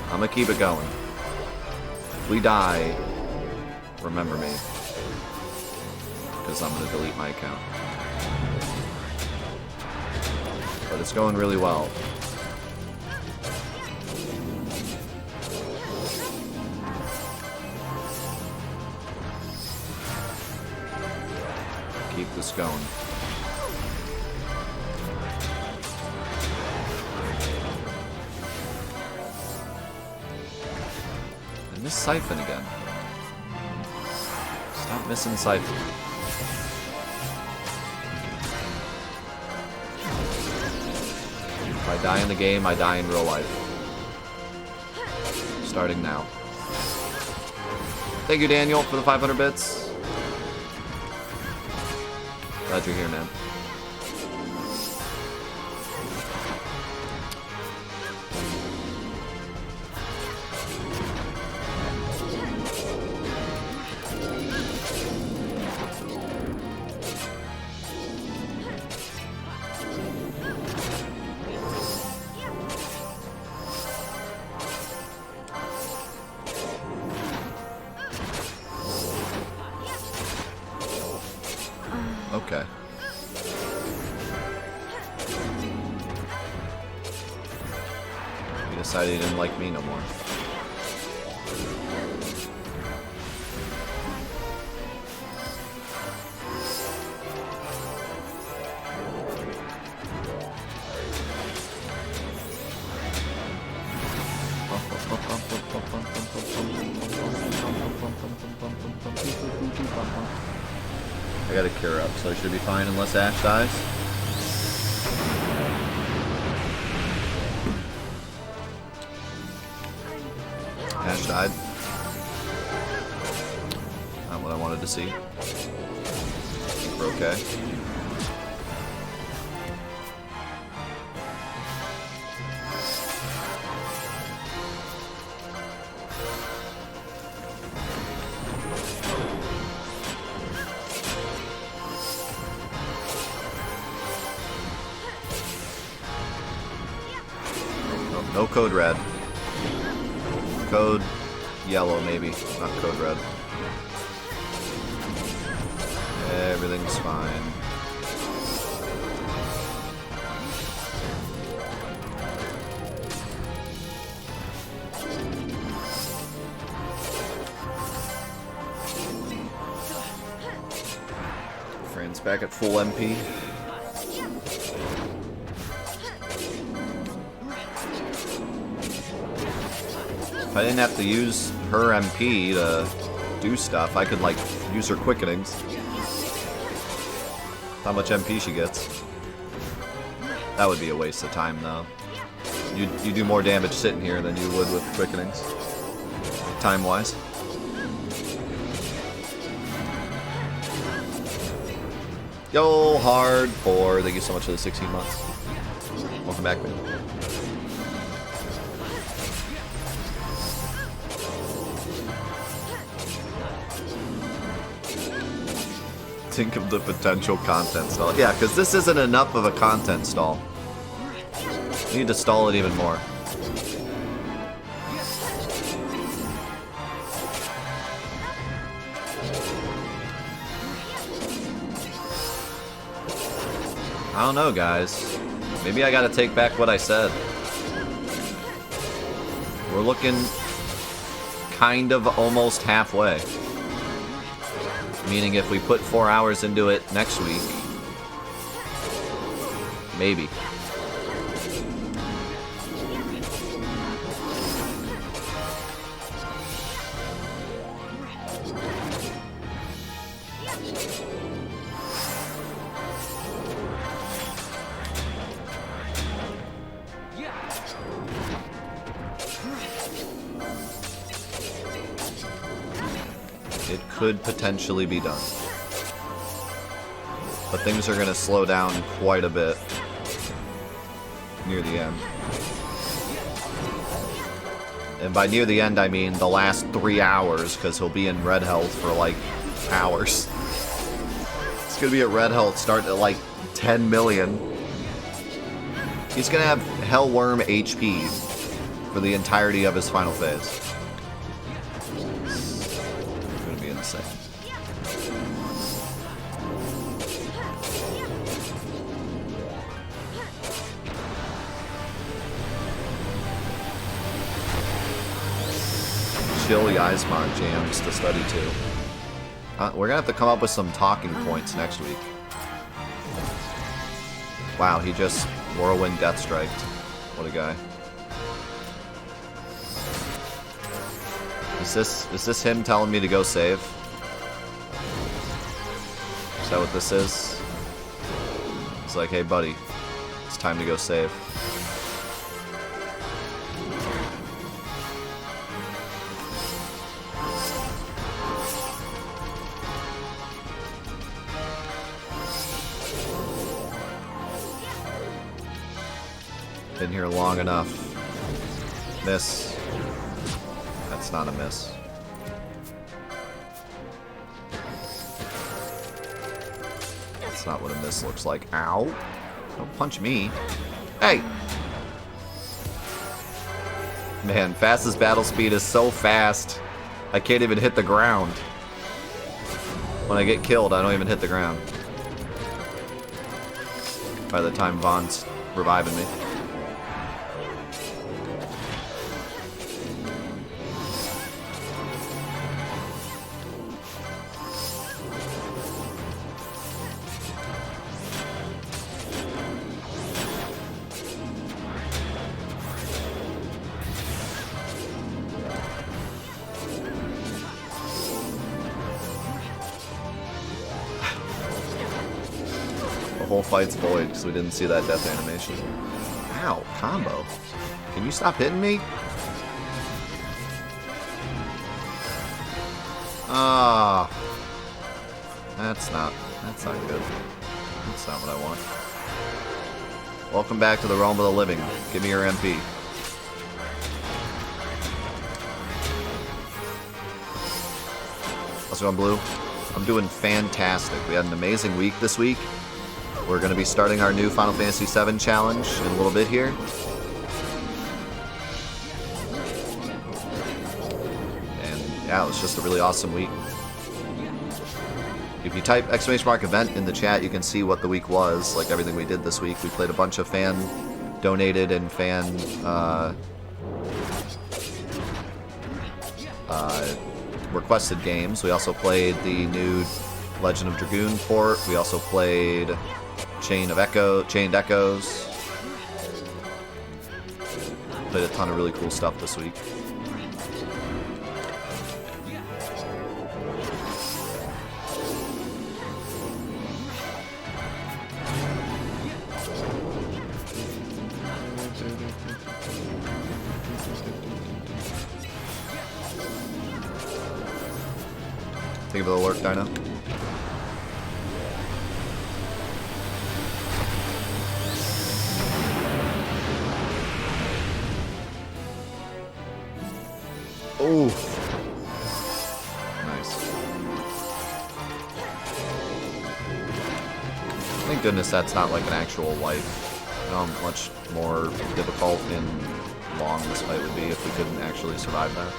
I'm gonna keep it going. If we die, remember me. Because I'm gonna delete my account. But it's going really well. going. I missed Siphon again. Stop missing Siphon. If I die in the game, I die in real life. Starting now. Thank you, Daniel, for the 500 bits. Glad you're here, man. Okay. He decided he didn't like me no more. I got a cure up, so I should be fine unless Ash dies. Ash died. Not what I wanted to see. I think we're okay. No code red. Code yellow, maybe. Not code red. Everything's fine. Fran's back at full MP. If I didn't have to use her MP to do stuff, I could, like, use her quickenings. How much MP she gets. That would be a waste of time, though. You do more damage sitting here than you would with quickenings. Time-wise. Yo, hardcore. Thank you so much for the 16 months. Welcome back, man. Think of the potential content stall. Yeah, because this isn't enough of a content stall. You need to stall it even more. I don't know, guys. Maybe I gotta take back what I said. We're looking kind of almost halfway. Meaning if we put 4 hours into it next week, maybe. It could potentially be done. But things are going to slow down quite a bit near the end. And by near the end, I mean the last 3 hours, because he'll be in red health for, like, hours. It's going to be at red health starting at, like, 10 million. He's going to have Hellworm HP for the entirety of his final phase. Insane. Chill Yasmar jams to study too. We're gonna have to come up with some talking points next week. Wow, he just whirlwind death striked. What a guy. Is this him telling me to go save? Is that what this is? It's like, hey buddy, it's time to go save. Been here long enough. Miss. That's not a miss. That's not what a miss looks like. Ow. Don't punch me. Hey! Man, fastest battle speed is so fast. I can't even hit the ground. When I get killed, I don't even hit the ground. By the time Vaughn's reviving me. The whole fight's void because we didn't see that death animation. Ow, combo. Can you stop hitting me? Ah, that's not good. That's not what I want. Welcome back to the realm of the living. Give me your MP. How's it going, Blue? I'm doing fantastic. We had an amazing week this week. We're going to be starting our new Final Fantasy VII challenge in a little bit here. And yeah, it was just a really awesome week. If you type !event in the chat, you can see what the week was, like everything we did this week. We played a bunch of fan-donated and requested games. We also played the new Legend of Dragoon port. We also played Chained Echoes. Played a ton of really cool stuff this week. Think of the lurk, Dino. Oh, nice. Thank goodness that's not like an actual life. You know how much more difficult and long this fight would be if we couldn't actually survive that.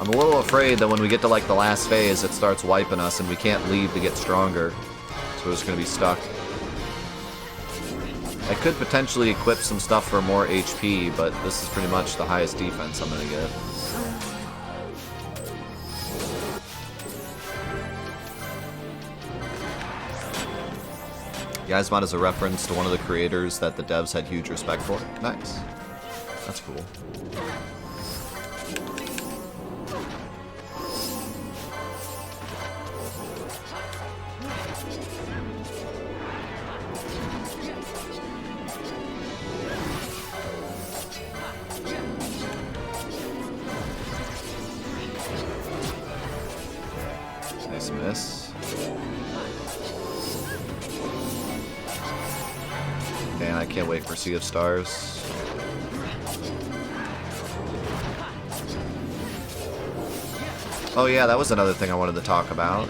I'm a little afraid that when we get to like the last phase, it starts wiping us and we can't leave to get stronger. So we're just going to be stuck. I could potentially equip some stuff for more HP, but this is pretty much the highest defense I'm going to get. Yasmod is a reference to one of the creators that the devs had huge respect for. Nice. That's cool. Nice miss. Man, I can't wait for Sea of Stars. Oh yeah, that was another thing I wanted to talk about.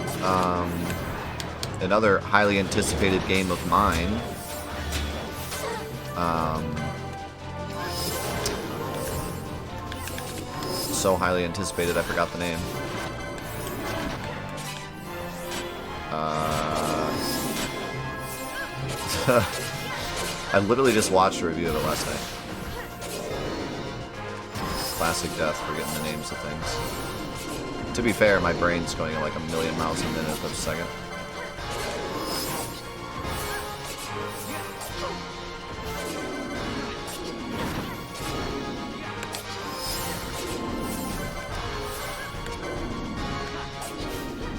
Another highly anticipated game of mine. So highly anticipated, I forgot the name. I literally just watched a review of it last night. Classic death, forgetting the names of things. To be fair, my brain's going at like 1,000,000 miles a minute per second.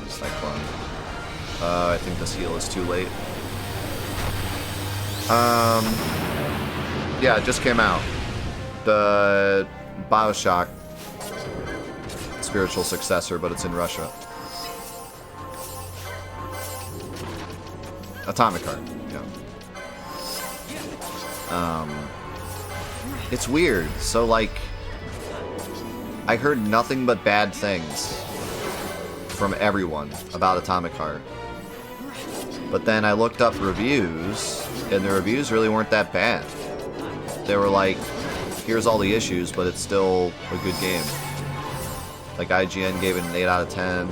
Cyclone. I think this heal is too late. Yeah, it just came out. The BioShock spiritual successor, but it's in Russia. Atomic Heart, yeah. It's weird. So, like, I heard nothing but bad things from everyone about Atomic Heart. But then I looked up reviews, and the reviews really weren't that bad. They were like, here's all the issues, but it's still a good game. Like, IGN gave it an 8 out of 10.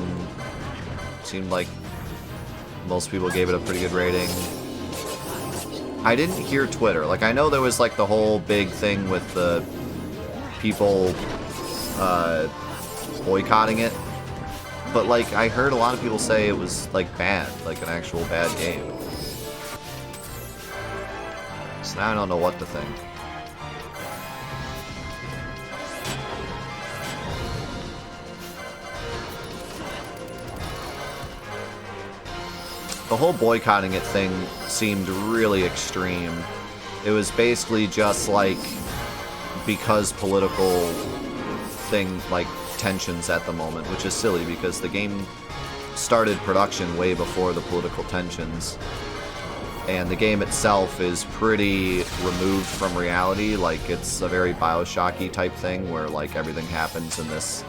Seemed like most people gave it a pretty good rating. I didn't hear Twitter. Like, I know there was, like, the whole big thing with the people boycotting it. But, like, I heard a lot of people say it was, like, bad. Like, an actual bad game. So now I don't know what to think. The whole boycotting it thing seemed really extreme. It was basically just like because political thing, like tensions at the moment, which is silly because the game started production way before the political tensions. And the game itself is pretty removed from reality. Like, it's a very BioShocky type thing where like everything happens in this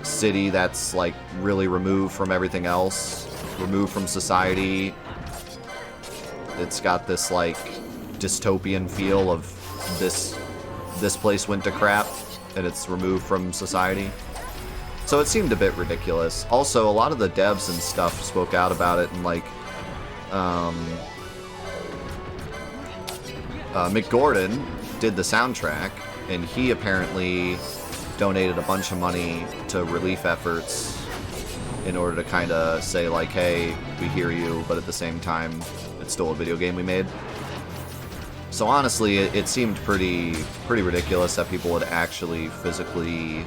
city that's like really removed from everything else. Removed from society. It's got this like dystopian feel of this place went to crap and it's removed from society. So it seemed a bit ridiculous. Also, a lot of the devs and stuff spoke out about it, and like Mick Gordon did the soundtrack, and he apparently donated a bunch of money to relief efforts in order to kind of say, like, hey, we hear you, but at the same time, it's still a video game we made. So honestly, it seemed pretty ridiculous that people would actually physically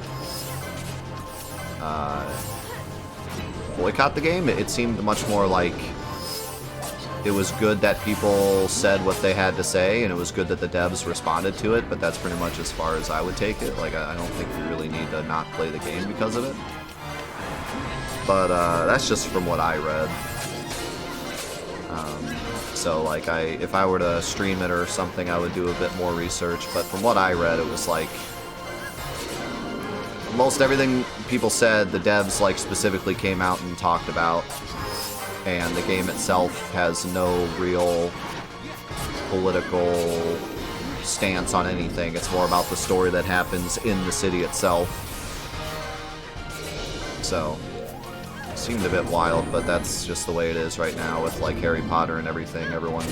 boycott the game. It seemed much more like it was good that people said what they had to say, and it was good that the devs responded to it, but that's pretty much as far as I would take it. Like, I don't think we really need to not play the game because of it. But that's just from what I read. So like, if I were to stream it or something, I would do a bit more research. But from what I read, it was like most everything people said, the devs like specifically came out and talked about, and the game itself has no real political stance on anything. It's more about the story that happens in the city itself. So seemed a bit wild, but that's just the way it is right now with like Harry Potter and everything. Everyone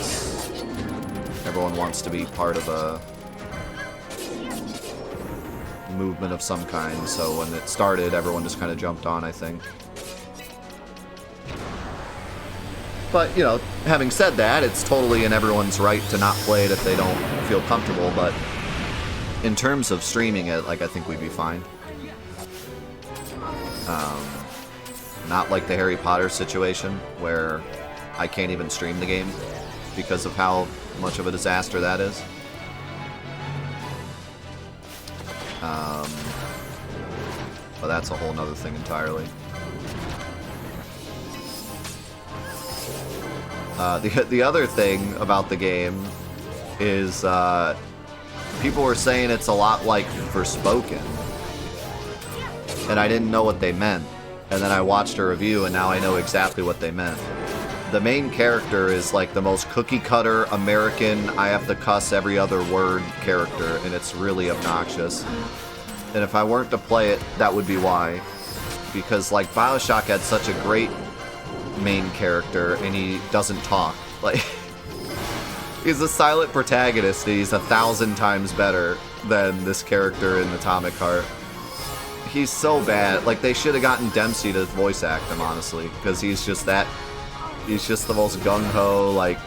wants to be part of a movement of some kind, so when it started, everyone just kind of jumped on, I think. But, you know, having said that, it's totally in everyone's right to not play it if they don't feel comfortable, but in terms of streaming it, like, I think we'd be fine. Not like the Harry Potter situation, where I can't even stream the game because of how much of a disaster that is. But that's a whole nother thing entirely. The other thing about the game is people were saying it's a lot like Forspoken, and I didn't know what they meant. And then I watched a review, and now I know exactly what they meant. The main character is like the most cookie-cutter American, I have to cuss every other word character, and it's really obnoxious. And if I weren't to play it, that would be why. Because like BioShock had such a great main character, and he doesn't talk. Like, he's a silent protagonist, and he's 1,000 times better than this character in Atomic Heart. He's so bad. Like, they should have gotten Dempsey to voice act him, honestly, because he's just that. He's just the most gung-ho, like,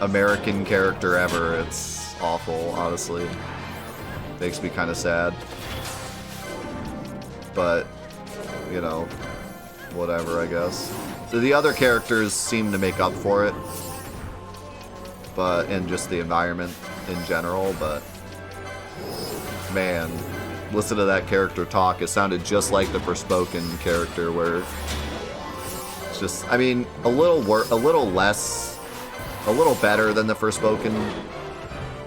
American character ever. It's awful, honestly. Makes me kind of sad. But, you know, whatever, I guess. The other characters seem to make up for it. But, and just the environment in general, but, man, listen to that character talk. It sounded just like the Forspoken character, where it's just, I mean, a little better than the Forspoken,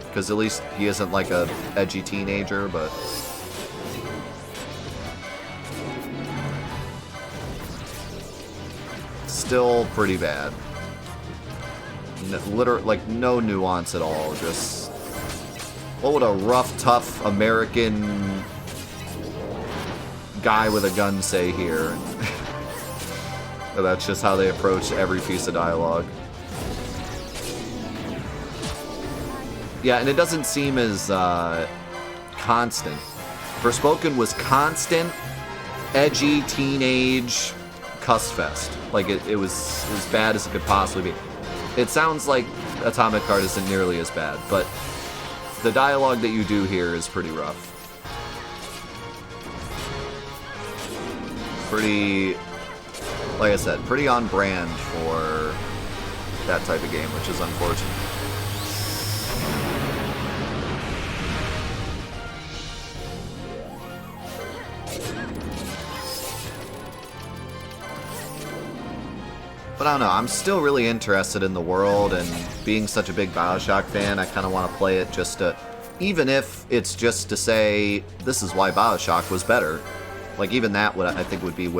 because at least he isn't like a edgy teenager, but still pretty bad. Like, no nuance at all. Just, what would a rough, tough American guy with a gun say here? And that's just how they approach every piece of dialogue. Yeah, and it doesn't seem as constant. Forspoken was constant, edgy, teenage cuss fest. Like, it was as bad as it could possibly be. It sounds like Atomic Heart isn't nearly as bad, but the dialogue that you do here is pretty rough. Pretty, like I said, pretty on brand for that type of game, which is unfortunate. But I don't know, I'm still really interested in the world, and being such a big BioShock fan, I kind of want to play it just to, even if it's just to say, this is why BioShock was better. Like, even that would, I think, would be it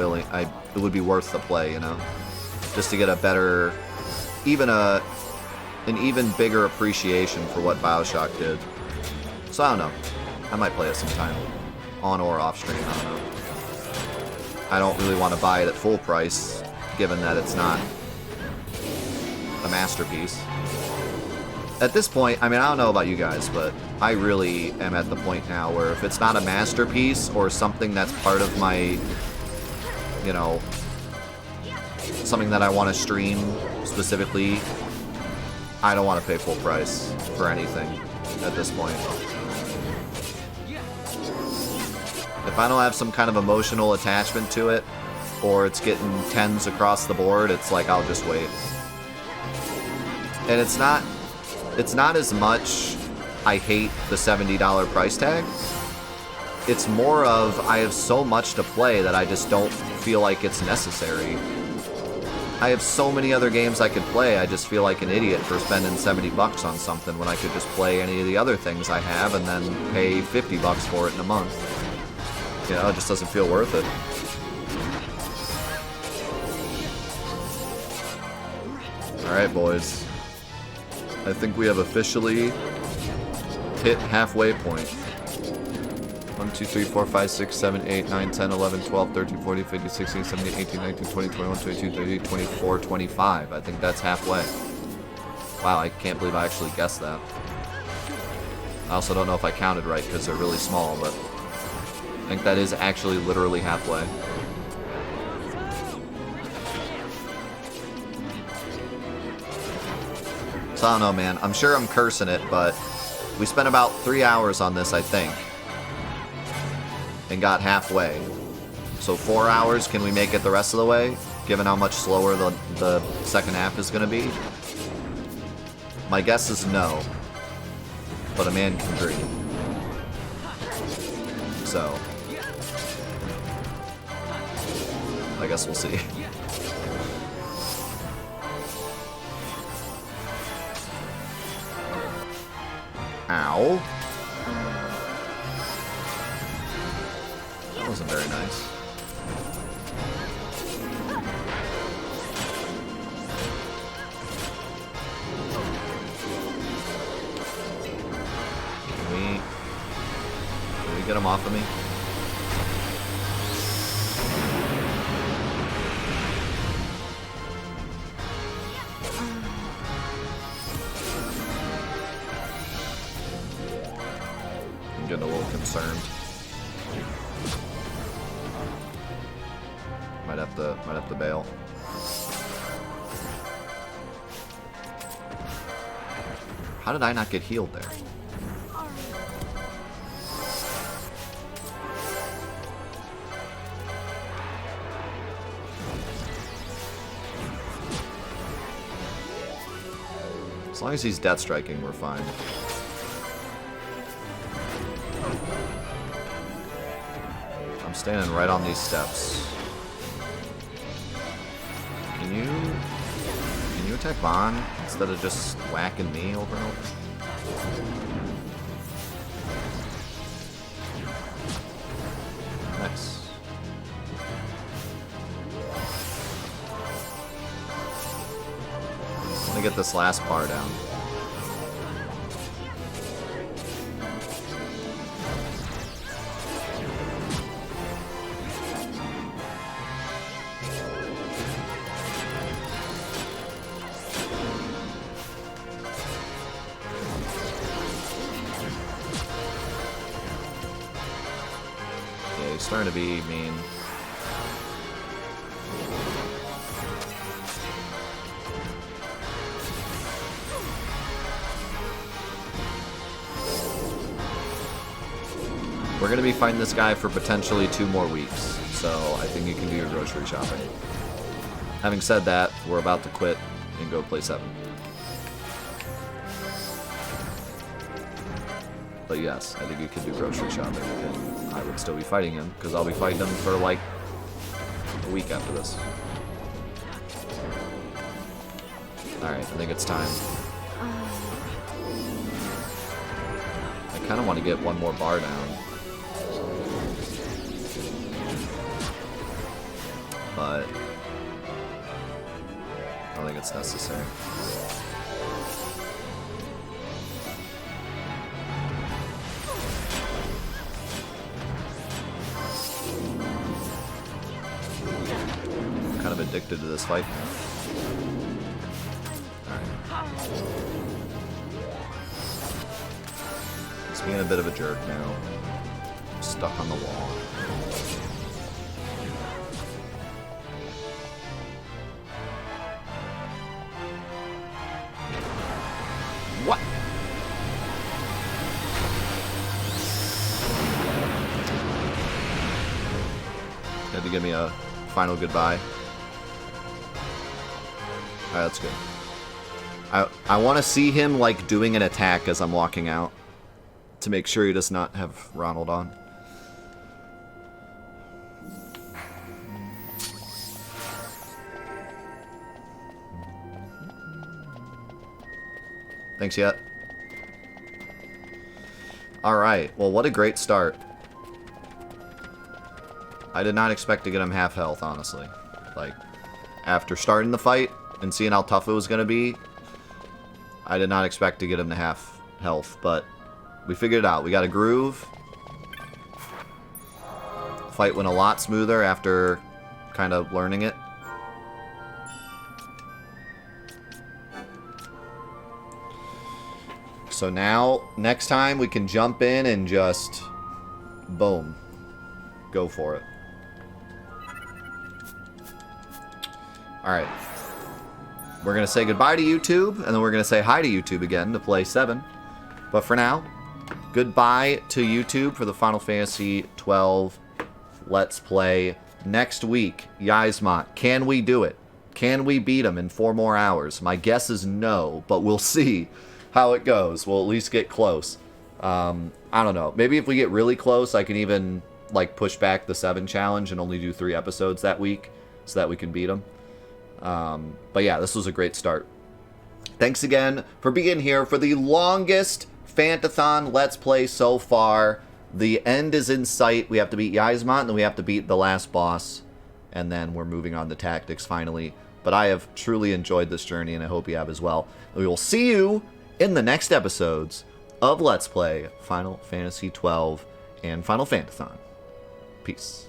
would be worth the play, you know? Just to get a better, an even bigger appreciation for what BioShock did. So I don't know, I might play it sometime, on or off stream, I don't know. I don't really want to buy it at full price, given that it's not a masterpiece. At this point, I mean, I don't know about you guys, but I really am at the point now where if it's not a masterpiece or something that's part of my, you know, something that I want to stream specifically, I don't want to pay full price for anything at this point. If I don't have some kind of emotional attachment to it, or it's getting 10s across the board, it's like, I'll just wait. And it's not as much I hate the $70 price tag. It's more of, I have so much to play that I just don't feel like it's necessary. I have so many other games I could play, I just feel like an idiot for spending $70 on something when I could just play any of the other things I have and then pay $50 for it in a month. You know, it just doesn't feel worth it. Alright, boys. I think we have officially hit halfway point. 1, 2, 3, 4, 5, 6, 7, 8, 9, 10, 11, 12, 13, 14, 15, 16, 17, 18, 19, 20, 21, 22, 23, 24, 25. I think that's halfway. Wow, I can't believe I actually guessed that. I also don't know if I counted right because they're really small, but I think that is actually literally halfway. So I don't know, man. I'm sure I'm cursing it, but we spent about 3 hours on this, I think, and got halfway. So 4 hours, can we make it the rest of the way, given how much slower the second half is going to be? My guess is no, but a man can dream. So, I guess we'll see. Ow. That wasn't very nice. Can we get him off of me? I'm getting a little concerned. have to bail. How did I not get healed there? As long as he's death striking, we're fine. I'm standing right on these steps. Can you attack Vaughn instead of just whacking me over and over? Nice. Let me get this last bar down. Yeah, he's starting to be mean. We're going to be fighting this guy for potentially 2 more weeks, so I think you can do your grocery shopping. Having said that, we're about to quit and go play 7. But yes, I think you can do grocery shopping, and I would still be fighting him, because I'll be fighting him for like a week after this. Alright, I think it's time. I kind of want to get 1 more bar down. But I don't think it's necessary. I'm kind of addicted to this fight now. Alright. He's being a bit of a jerk now. I'm stuck on the wall. What? Had to give me a final goodbye. Alright, that's good. I want to see him like doing an attack as I'm walking out to make sure he does not have Ronald on. Thanks yet. Alright, well what a great start. I did not expect to get him half health, honestly. Like, after starting the fight and seeing how tough it was going to be, I did not expect to get him to half health, but we figured it out. We got a groove. Fight went a lot smoother after kind of learning it. So now, next time, we can jump in and just, boom, go for it. Alright. We're going to say goodbye to YouTube, and then we're going to say hi to YouTube again to play 7. But for now, goodbye to YouTube for the Final Fantasy XII Let's Play. Next week, Yzmot, can we do it? Can we beat him in 4 more hours? My guess is no, but we'll see how it goes. We'll at least get close. I don't know. Maybe if we get really close, I can even like push back the 7 challenge and only do 3 episodes that week so that we can beat him. But yeah, this was a great start. Thanks again for being here for the longest Fantathon Let's Play so far. The end is in sight. We have to beat Yzmot, and then we have to beat the last boss. And then we're moving on to tactics finally. But I have truly enjoyed this journey, and I hope you have as well. And we will see you in the next episodes of Let's Play Final Fantasy XII and Final Fantathon. Peace.